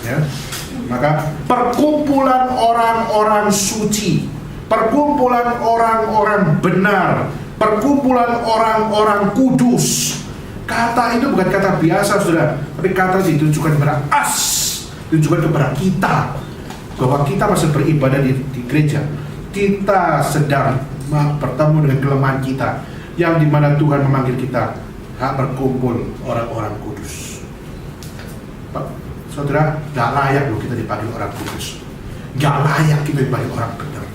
Ya. Maka perkumpulan orang-orang suci, perkumpulan orang-orang benar, perkumpulan orang-orang kudus. Kata itu bukan kata biasa, saudara, tapi kata itu ditujukan kepada ditujukan kepada kita, bahwa kita masih beribadah di gereja. Kita sedang bertemu dengan kelemahan kita, yang dimana Tuhan memanggil kita berkumpul orang-orang kudus. Saudara, gak layak loh kita dipanggil orang kudus. Gak layak kita dipanggil orang benar.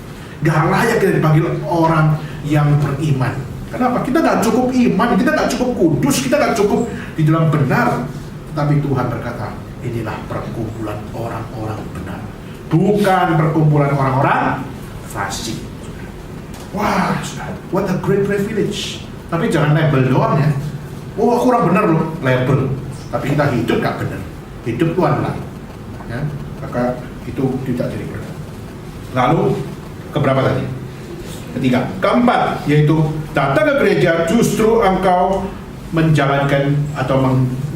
Gak layak kita dipanggil orang yang beriman. Kenapa? Kita gak cukup iman, kita gak cukup kudus, kita gak cukup di dalam benar. Tapi Tuhan berkata, inilah perkumpulan orang-orang benar, bukan perkumpulan orang-orang fasik. Wah, what a great privilege. Tapi jangan label doang ya. Oh, aku orang benar loh, label. Tapi kita hidup gak benar, hidup Tuhan lah. Ya, maka itu tidak jadi benar. Lalu keberapa tadi? Ketiga, keempat, yaitu datang ke gereja justru engkau menjalankan atau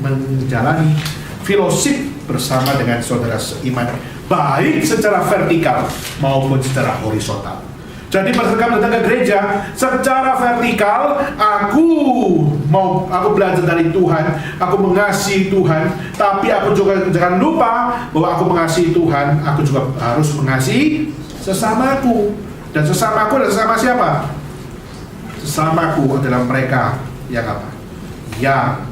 menjalani fellowship bersama dengan saudara seiman, baik secara vertikal maupun secara horizontal. Jadi pada saat kamu datang ke gereja, secara vertikal aku belajar dari Tuhan, aku mengasihi Tuhan, tapi aku juga jangan lupa bahwa aku mengasihi Tuhan, aku juga harus mengasihi sesamaku. Dan sesamaku adalah sesama siapa? Sesamaku adalah mereka yang apa? Yang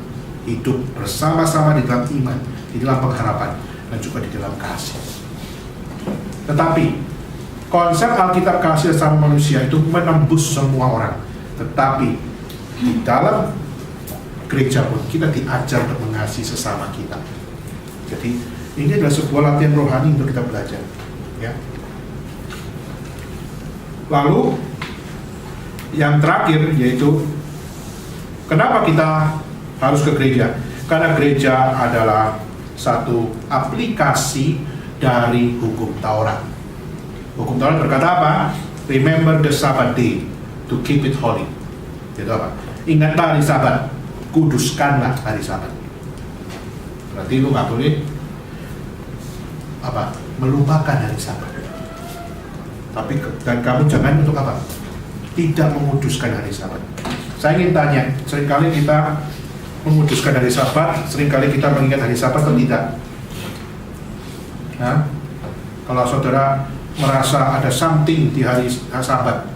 hidup bersama-sama di dalam iman, di dalam pengharapan, dan juga di dalam kasih. Tetapi konsep Alkitab kasih sama manusia itu menembus semua orang. Tetapi di dalam gereja pun kita diajar untuk mengasihi sesama kita. Jadi ini adalah sebuah latihan rohani untuk kita belajar, ya. Lalu yang terakhir yaitu kenapa kita harus ke gereja? Karena gereja adalah satu aplikasi dari hukum Taurat. Hukum Taurat berkata apa? Remember the Sabbath day to keep it holy. Itu apa? Ingatlah hari Sabat, kuduskanlah hari Sabat. Berarti lu nggak boleh apa? Melupakan hari Sabat. Tapi dan kamu jangan untuk apa? Tidak menguduskan hari Sabat. Saya ingin tanya, seringkali kita menguduskan hari Sabat, seringkali kita mengingat hari Sabat atau tidak? Nah, kalau saudara merasa ada something di hari Sabat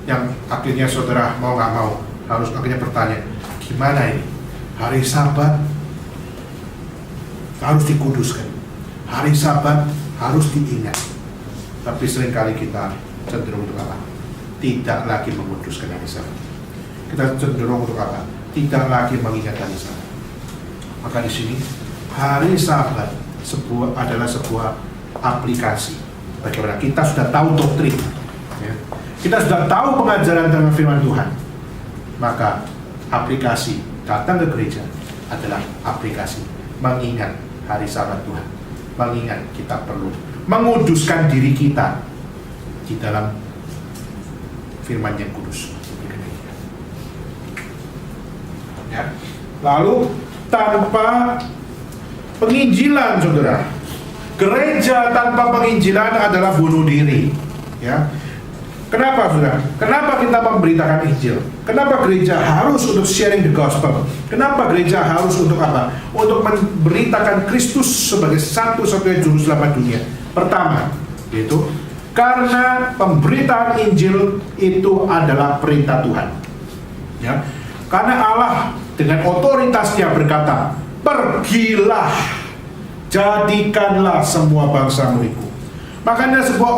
yang akhirnya saudara mau nggak mau harus akhirnya bertanya, gimana ini? Hari Sabat harus dikuduskan, hari Sabat harus diingat. Tapi seringkali kita cenderung untuk apa? Tidak lagi menguduskan hari Sabat. Kita cenderung untuk apa? Tidak lagi mengingat hari Sabat. Maka di sini hari Sabat adalah sebuah aplikasi. Bagaimana kita sudah tahu doktrin, ya. Kita sudah tahu pengajaran tentang firman Tuhan. Maka aplikasi datang ke gereja adalah aplikasi mengingat hari Sabat Tuhan. Mengingat kita perlu menguduskan diri kita di dalam firman yang kudus. Ya. Lalu tanpa penginjilan, saudara, gereja tanpa penginjilan adalah bunuh diri. Ya. Kenapa, saudara? Kenapa kita memberitakan Injil? Kenapa gereja harus untuk sharing the gospel? Kenapa gereja harus untuk apa? Untuk memberitakan Kristus sebagai satu-satunya juru selamat dunia. Pertama, yaitu karena pemberitaan Injil itu adalah perintah Tuhan. Ya. Karena Allah dengan otoritasnya berkata, pergilah, jadikanlah semua bangsa muridku. Makanya sebuah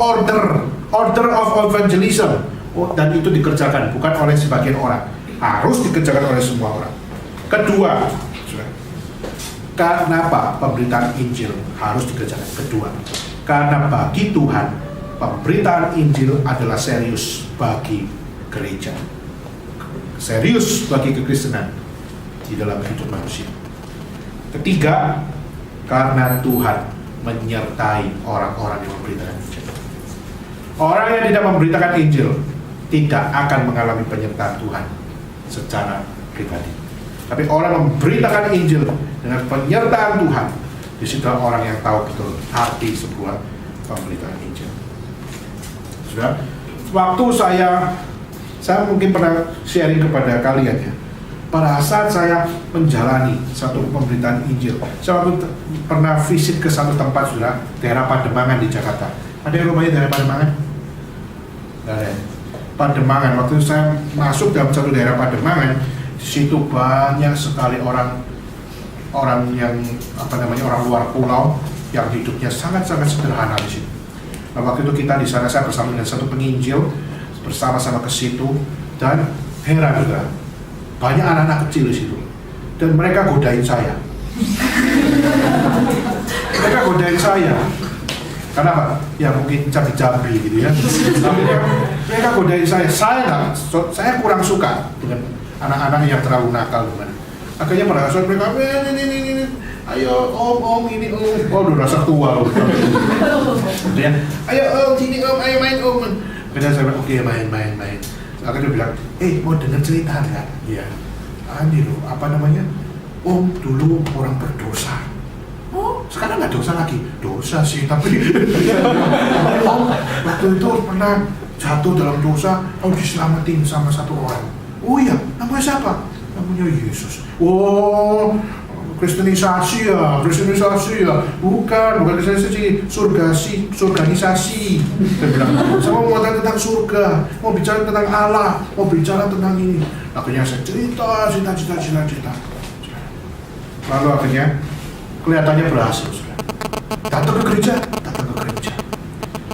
order of evangelism, dan itu dikerjakan bukan oleh sebagian orang, harus dikerjakan oleh semua orang. Kedua, kenapa pemberitaan Injil harus dikerjakan? Kedua, karena bagi Tuhan pemberitaan Injil adalah serius bagi gereja, serius bagi kekristenan di dalam hidup manusia. Ketiga, karena Tuhan menyertai orang-orang yang memberitakan Injil. Orang yang tidak memberitakan Injil tidak akan mengalami penyertaan Tuhan secara pribadi. Tapi orang yang memberitakan Injil dengan penyertaan Tuhan, di situ orang yang tahu betul arti sebuah pemberitaan Injil. Sudah, waktu saya mungkin pernah sharing kepada kalian, ya. Pada saat saya menjalani satu pemberitaan Injil, saya pernah visit ke satu tempat, sudah, daerah Pademangan di Jakarta. Ada yang rumahnya daerah Pademangan? Nggak ada. Pademangan, waktu saya masuk dalam satu daerah Pademangan, di situ banyak sekali orang yang orang luar pulau yang hidupnya sangat-sangat sederhana di situ. Nah, waktu itu kita di sana, saya bersama dengan satu penginjil bersama-sama ke situ, dan heran juga, banyak anak-anak kecil di situ, dan mereka godain saya. Mereka godain saya. Kenapa? Ya mungkin cabi-cabi gitu ya. Tapi mereka godain saya. Saya kurang suka dengan anak-anak yang terlalu nakal. Akhirnya pada saat mereka, ini, ayo om ini om, udah rasa tua loh. Ayo om sini om, ayo main om. Akhirnya saya bilang, oke, main. Akhirnya dia bilang, mau dengar cerita nggak? Iya. Ini loh, om dulu orang berdosa. Oh, sekarang nggak dosa lagi? Dosa sih, tapi waktu itu pernah jatuh dalam dosa, diselamatin sama satu orang. Oh iya, namanya siapa? Namanya Yesus. Oh, Kristenisasi ya. Bukan kristenisasi, surganisasi. Dia bilang, saya mau ngomong tentang surga, mau bicara tentang Allah, mau bicara tentang ini. Akhirnya saya cerita. Lalu akhirnya kelihatannya berhasil. Datang ke gereja.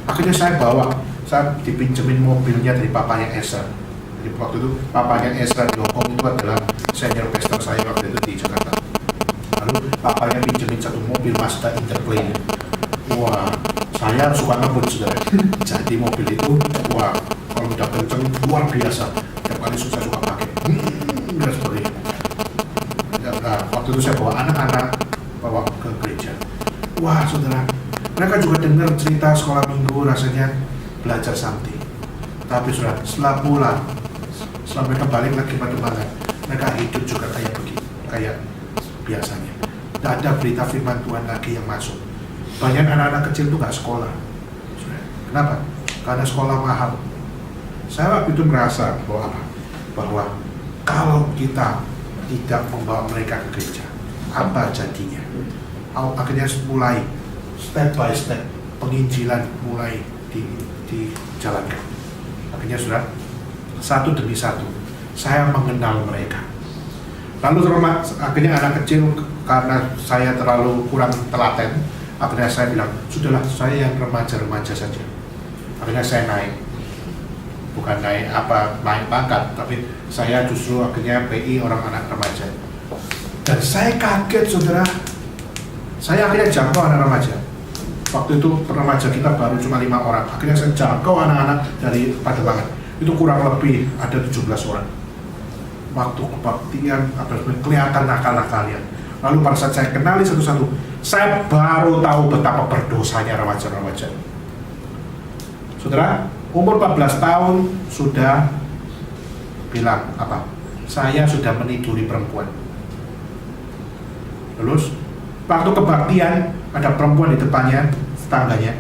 Akhirnya saya dipinjemin mobilnya dari papanya Esther. Jadi Waktu itu papanya Ezra di Hongkong itu adalah senior pastor saya waktu itu di Jakarta. Lalu papanya pinjemin satu mobil Mazda Interplane. Wah, saya suka ngebut saudara. Jadi mobil itu, wah, kalau udah kenceng luar biasa. Tiap kali susah suka pakai. Dan seperti itu. Nah, waktu itu saya bawa anak-anak bawa ke gereja. Wah, saudara, mereka juga dengar cerita sekolah minggu, rasanya belajar something. Tapi saudara, setelah pulang, setelah mereka balik lagi pada mana, mereka hidup juga kayak begitu, kayak biasanya. Tidak ada berita firman Tuhan lagi yang masuk. Banyak anak-anak kecil itu nggak sekolah. Kenapa? Karena sekolah mahal. Saya waktu itu merasa bahwa kalau kita tidak membawa mereka ke gereja, apa jadinya? Akhirnya mulai step by step penginjilan mulai dijalankan. Akhirnya sudah satu demi satu saya mengenal mereka. Lalu akhirnya anak kecil, karena saya terlalu kurang telaten, akhirnya saya bilang, sudahlah, saya yang remaja-remaja saja. Akhirnya saya naik, bukan naik pangkat, tapi saya justru akhirnya PI orang anak remaja. Dan saya kaget saudara, saya akhirnya jangkau anak remaja. Waktu itu remaja kita baru cuma 5 orang, akhirnya saya jangkau anak-anak dari Pademangan. Itu kurang lebih ada 17 orang. Waktu kebaktian, kelihatan nakal-nakalnya. Lalu pada saat saya kenali satu-satu, saya baru tahu betapa berdosanya remaja-remaja. Saudara, umur 14 tahun sudah bilang apa? Saya sudah meniduri perempuan. Terus, waktu kebaktian ada perempuan di depannya, tetangganya.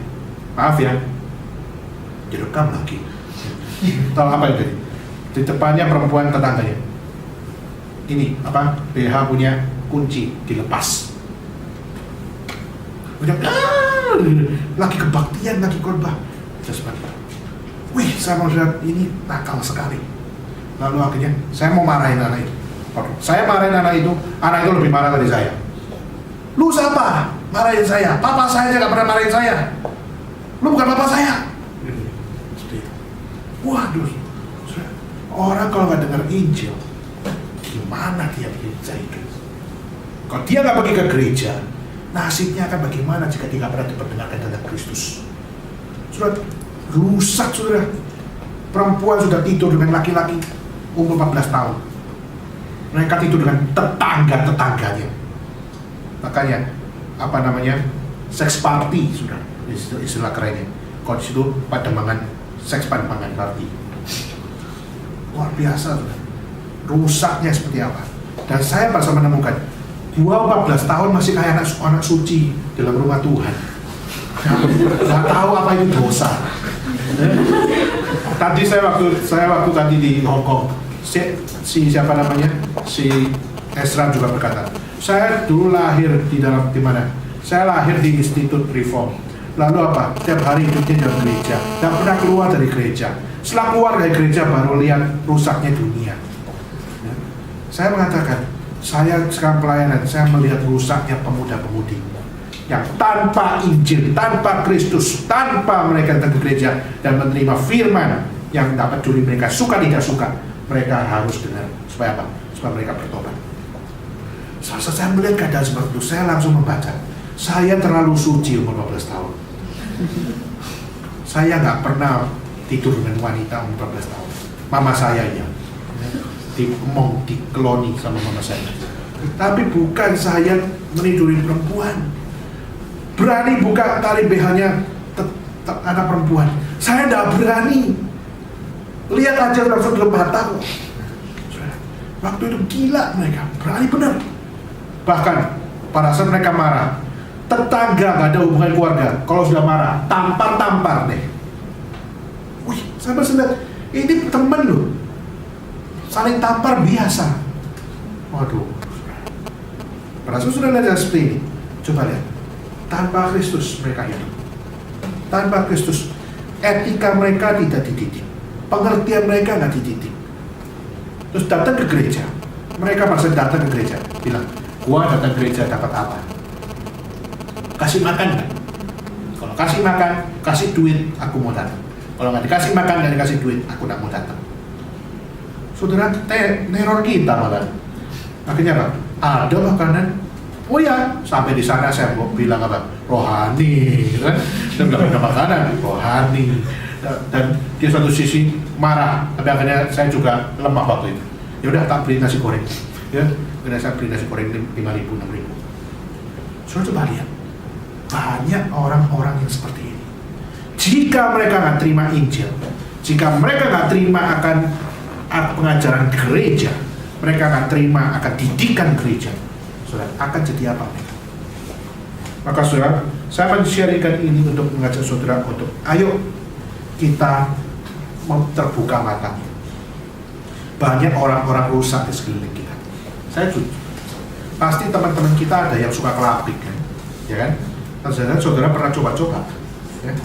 Maaf ya, direkam lagi. Tahu apa itu? Di depannya perempuan tetangganya. Ini apa? BH punya kunci dilepas. Udah, lagi kebaktian, lagi khotbah. Wih, saya mau lihat ini nakal sekali. Lalu akhirnya saya mau marahin anak itu. Saya marahin anak itu lebih marah dari saya. Lu siapa? Marahin saya. Papa saya aja gak pernah marahin saya. Lu bukan papa saya. Waduh, orang kalau nggak dengar Injil, gimana dia bisa hidup? Kalau dia nggak pergi ke gereja, nasibnya akan bagaimana jika dia nggak pernah diperdengarkan tentang Kristus? Sudah rusak, saudara. Perempuan sudah tidur dengan laki-laki umur 14 tahun. Mereka tidur dengan tetangga-tetangganya. Makanya apa namanya? Sex party, sudah istilah kerennya. Kalau di situ Pademangan, seks Pademangan party. Luar biasa, sudah. Rusaknya seperti apa? Dan saya pas menemukan, gua 14 tahun masih kayak anak suci dalam rumah Tuhan. Nggak tahu apa itu dosa. Tadi saya waktu tadi di Hongkong, si siapa namanya, si Ezra juga berkata, saya dulu lahir di mana? Saya lahir di Institut Reform. Lalu apa? Tiap hari hidupnya dalam gereja, tidak pernah keluar dari gereja. Setelah keluar dari gereja baru lihat rusaknya dunia. Ya. Saya mengatakan, saya sekarang pelayanan, saya melihat rusaknya pemuda-pemudi yang tanpa Injil, tanpa Kristus, tanpa mereka datang ke gereja dan menerima firman yang dapat peduli mereka suka tidak suka, mereka harus dengar. Supaya apa? Supaya mereka bertobat. Saat saya melihat keadaan seperti itu, saya langsung membaca. Saya terlalu suci umur 15 tahun. Saya nggak pernah tidur dengan wanita umur 14 tahun. Mama saya ya, dikeloni sama mama saya. Tapi bukan saya meniduri perempuan. Berani buka tali BH-nya anak perempuan. Saya nggak berani. Lihat aja langsung dalam mata. Waktu itu gila mereka, berani benar. Bahkan pada saat mereka marah, tetangga nggak ada hubungan keluarga. Kalau sudah marah, tampar deh. Wih, saya masih lihat, ini temen loh, saling tampar biasa. Waduh, pada saat sudah lihat seperti ini, coba lihat, tanpa Kristus mereka hidup. Tanpa Kristus, etika mereka tidak dididik, pengertian mereka nggak dididik. Terus datang ke gereja, mereka masih datang ke gereja, bilang, gua datang ke gereja dapat apa? Kasih makan kan? Kalau kasih makan, kasih duit, aku mau datang. Kalau nggak dikasih makan, nggak dikasih duit, aku nggak mau datang. saudara teror kita malah. Akhirnya apa? Ada makanan. Oh ya, sampai di sana saya mau bilang apa? Rohani, kan? Dan nggak ada makanan, rohani. Dan dia satu sisi marah, tapi akhirnya saya juga lemah waktu itu. Ya udah, tak beli nasi goreng. Ya, akhirnya saya beli nasi goreng 5.000, 6.000. Saudara coba lihat, banyak orang-orang yang seperti ini. Jika mereka nggak terima Injil, jika mereka nggak terima akan pengajaran gereja, mereka nggak terima akan didikan gereja, saudara, akan jadi apa mereka? Maka saudara, saya akan sharingkan ini untuk mengajak saudara untuk ayo kita terbuka mata. Banyak orang-orang rusak di sekeliling kita. Saya jujur, pasti teman-teman kita ada yang suka kelapik kan, ya kan? Saudara pernah coba-coba, ya?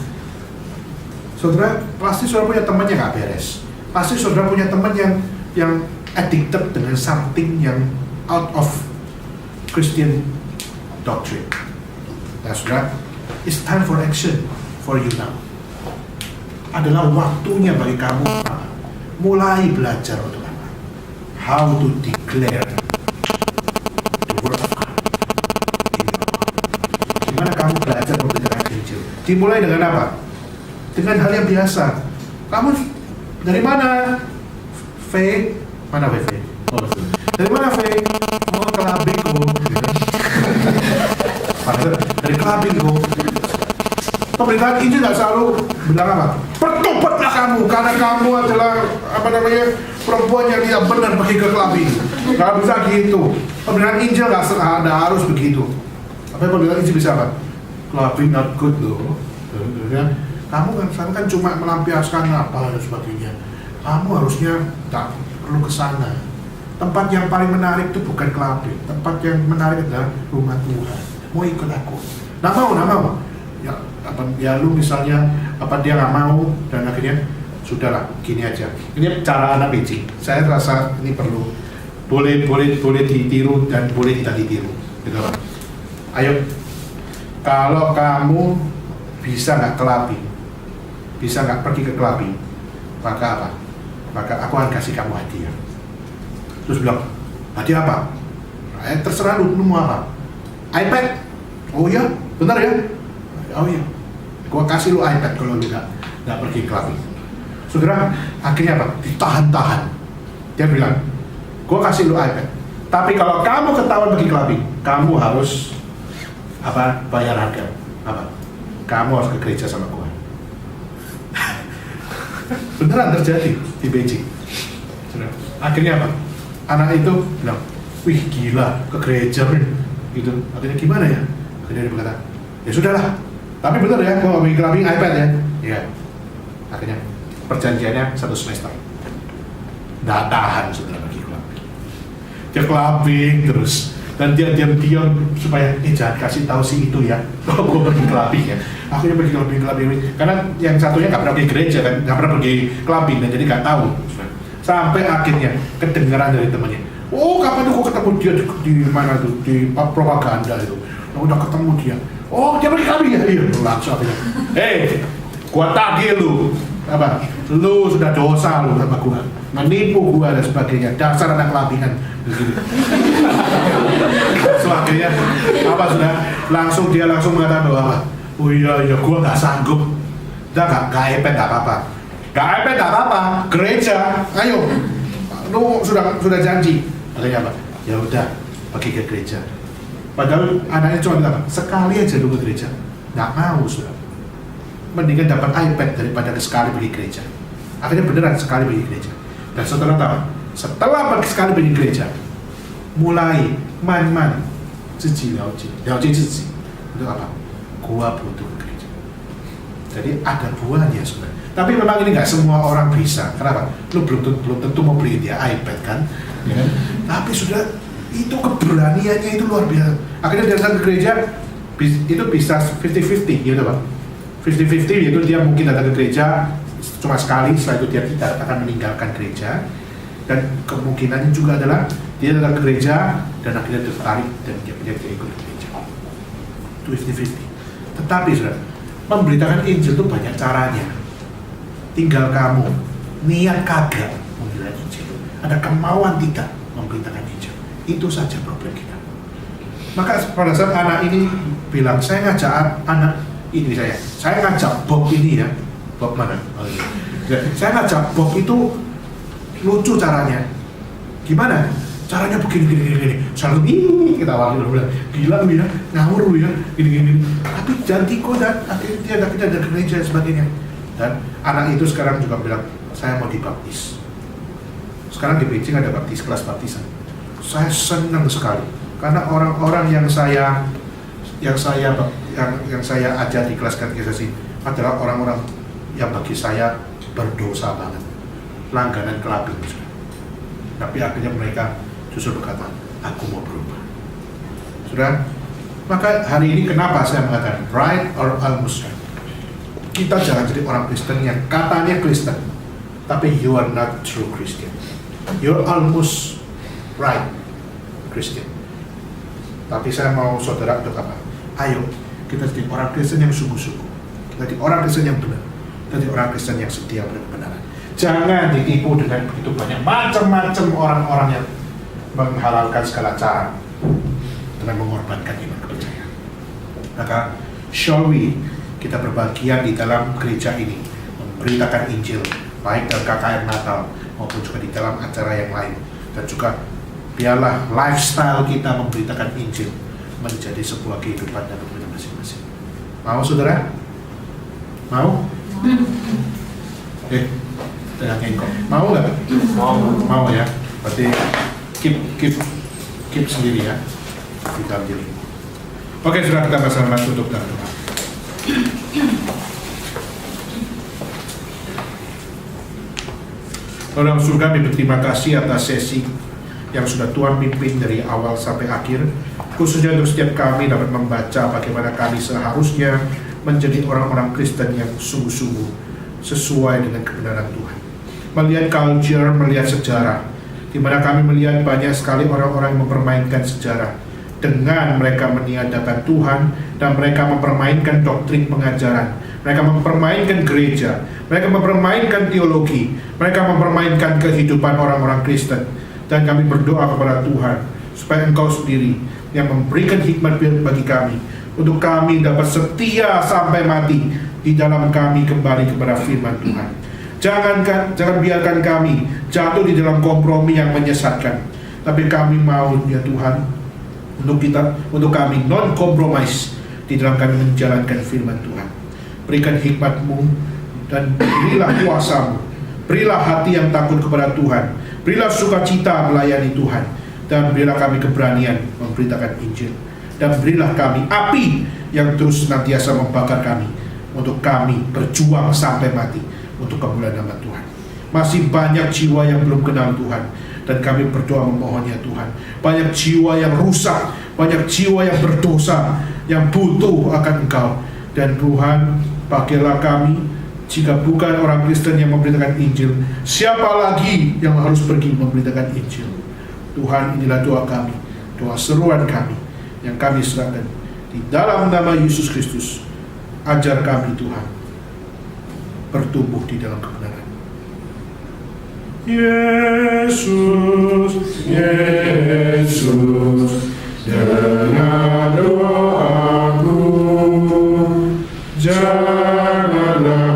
Saudara pasti saudara punya teman yang nggak beres. Pasti saudara punya teman yang addicted dengan something yang out of Christian doctrine. Nah saudara, it's time for action for you now. Adalah waktunya bagi kamu mulai belajar untuk apa? How to declare the word of God. Gimana kamu belajar memberitakan Injil? Dimulai dengan apa? Dengan hal yang biasa. Kamu dari mana? V? Mana V? Oh, dari mana V? Oh, Kelabinggo. Dari Kelabinggo. Pemberitaan Injil nggak selalu bilang apa? Bertobatlah kamu, karena kamu adalah perempuan yang tidak benar pergi ke Kelabing. Nggak bisa gitu. Pemberitaan Injil nggak harus begitu. Tapi pemberitaan Injil bisa apa? Kelabing not good loh. Kamu kan cuma melampiaskan apa dan sebagainya. Kamu harusnya tak perlu ke sana. Tempat yang paling menarik itu bukan Kelabing. Tempat yang menarik adalah rumah Tuhan. Mau ikut aku? Nggak mau. Ya lu misalnya dia nggak mau dan akhirnya sudahlah gini aja. Ini cara anak biji. Saya rasa ini perlu boleh ditiru dan boleh tidak ditiru. Gitu. Ayo, kalau kamu bisa nggak Kelabing, bisa nggak pergi ke Kelabing, maka apa? Maka aku akan kasih kamu hadiah. Terus bilang, hadiah apa? Terserah lu mau apa? iPad? Oh iya, benar ya? Oh iya, gua kasih lu iPad kalau lu nggak pergi Kelabing. Saudara, akhirnya apa? Ditahan-tahan. Dia bilang, gua kasih lu iPad. Tapi kalau kamu ketahuan pergi Kelabing, kamu harus bayar harga. Kamu harus ke gereja sama gua. Beneran terjadi di Beijing. Akhirnya apa? Anak itu bilang, wih gila, ke gereja gitu. Akhirnya gimana ya? Akhirnya dia berkata, ya sudahlah. Tapi bener ya, gua mau Kelabing iPad ya. Iya. Akhirnya perjanjiannya 1 semester. Nggak tahan saudara pergi Kelabing. Dia Kelabing terus. Dan dia diam-diam supaya jangan kasih tahu si itu ya. Oh, gue pergi Kelabing ya. Akhirnya pergi Kelabing. Karena yang satunya nggak pernah pergi gereja kan, nggak pernah pergi Kelabing dan jadi nggak tahu. Sampai akhirnya kedengaran dari temannya. Oh, kapan tuh gue ketemu dia di mana tuh di propaganda itu. Udah ketemu dia. Oh, dia pergi Kelabing ya. Iya, langsung akhirnya. Gua tagih lu. Lu sudah dosa lu sama gua. Menipu gua dan sebagainya. Dasar anak Kelabingan. Akhirnya dia langsung mengatakan bahwa oh iya gua nggak sanggup. Udah nggak iPad nggak apa-apa. Nggak iPad nggak apa-apa. Gereja, ayo. Lu sudah janji. Akhirnya apa? Ya udah pergi ke gereja. Padahal anaknya cuma bilang sekali aja lu ke gereja. Nggak mau sudah. Mendingan dapat iPad daripada sekali pergi gereja. Akhirnya beneran sekali pergi gereja. Dan saudara tahu, setelah sekali pergi gereja, mulai man自己了解自己untuk apa? Gua butuh gereja. Jadi ada buahnya saudara. Tapi memang ini nggak semua orang bisa. Kenapa? Lu belum tentu mau beli dia iPad kan? Ya kan? Tapi sudah itu keberaniannya itu luar biasa. Akhirnya dia datang ke gereja itu bisa 50-50 gitu Pak. 50-50 yaitu dia mungkin datang ke gereja cuma sekali, setelah itu dia tidak akan meninggalkan gereja. Dan kemungkinannya juga adalah dia datang ke gereja dan akhirnya tertarik dan dia ikut gereja. Itu 50-50. Tetapi saudara, memberitakan Injil itu banyak caranya. Tinggal kamu niat kagak memberitakan Injil. ada kemauan tidak memberitakan Injil. Itu saja problem kita. Maka pada saat anak ini bilang, saya ngajak anak ini saya ngajak Bob ini ya, Bob mana? Oh, iya. Saya ngajak Bob itu lucu caranya. Gimana? Caranya begini. Saya ini kita awal dulu bilang, gila lu ya, ngawur lu ya, gini. Tapi jangan dan akhirnya kita ada gereja dan sebagainya. Dan anak itu sekarang juga bilang, saya mau dibaptis. Sekarang di Beijing ada kelas baptisan. Saya senang sekali karena orang-orang yang saya ajar di kelas katekisasi adalah orang-orang yang bagi saya berdosa banget, langganan kelabing. Tapi akhirnya mereka justru berkata, aku mau berubah. Sudah, maka hari ini kenapa saya mengatakan right or almost right? Kita jangan jadi orang Kristen yang katanya Kristen, tapi you are not true Christian. You're almost right Christian. Tapi saya mau saudara untuk apa? Ayo, kita jadi orang Kristen yang sungguh-sungguh. Kita jadi orang Kristen yang benar. Kita jadi orang Kristen yang setia pada kebenaran. Jangan ditipu dengan begitu banyak macam-macam orang-orang yang menghalalkan segala cara dengan mengorbankan iman kepercayaan. Maka, shall we, kita berbagian di dalam gereja ini memberitakan Injil, baik dalam KKR Natal maupun juga di dalam acara yang lain, dan juga biarlah lifestyle kita memberitakan Injil menjadi sebuah kehidupan dan kehidupan masing-masing. Mau saudara? Mau? Dengan engkau. Mau nggak? Mau ya. Berarti keep sendiri ya di dalam diri. Oke, sudah kita bersama tutup dan doa. Tuhan surga, kami berterima kasih atas sesi yang sudah Tuhan pimpin dari awal sampai akhir, khususnya untuk setiap kami dapat membaca bagaimana kami seharusnya menjadi orang-orang Kristen yang sungguh-sungguh sesuai dengan kebenaran Tuhan. Melihat culture, melihat sejarah, di mana kami melihat banyak sekali orang-orang yang mempermainkan sejarah dengan mereka meniadakan Tuhan, dan mereka mempermainkan doktrin pengajaran, mereka mempermainkan gereja, mereka mempermainkan teologi, mereka mempermainkan kehidupan orang-orang Kristen. Dan kami berdoa kepada Tuhan supaya Engkau sendiri yang memberikan hikmat bagi kami, untuk kami dapat setia sampai mati di dalam kami kembali kepada firman Tuhan. Jangan biarkan kami jatuh di dalam kompromi yang menyesatkan, tapi kami mau ya Tuhan, untuk kami non-compromise di dalam kami menjalankan firman Tuhan. Berikan hikmat-Mu dan berilah kuasa-Mu, berilah hati yang takut kepada Tuhan, berilah sukacita melayani Tuhan, dan berilah kami keberanian memberitakan Injil, dan berilah kami api yang terus senantiasa membakar kami, untuk kami berjuang sampai mati untuk kemuliaan nama Tuhan. Masih banyak jiwa yang belum kenal Tuhan, dan kami berdoa memohonnya Tuhan. Banyak jiwa yang rusak, banyak jiwa yang berdosa, yang butuh akan Engkau. Dan Tuhan, pakailah kami. Jika bukan orang Kristen yang memberitakan Injil, siapa lagi yang harus pergi memberitakan Injil? Tuhan, inilah doa kami, doa seruan kami yang kami serahkan di dalam nama Yesus Kristus. Ajar kami Tuhan bertumbuh di dalam kebenaran. Yesus, Yesus, dengar doaku, janganlah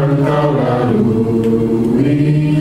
Engkau lalui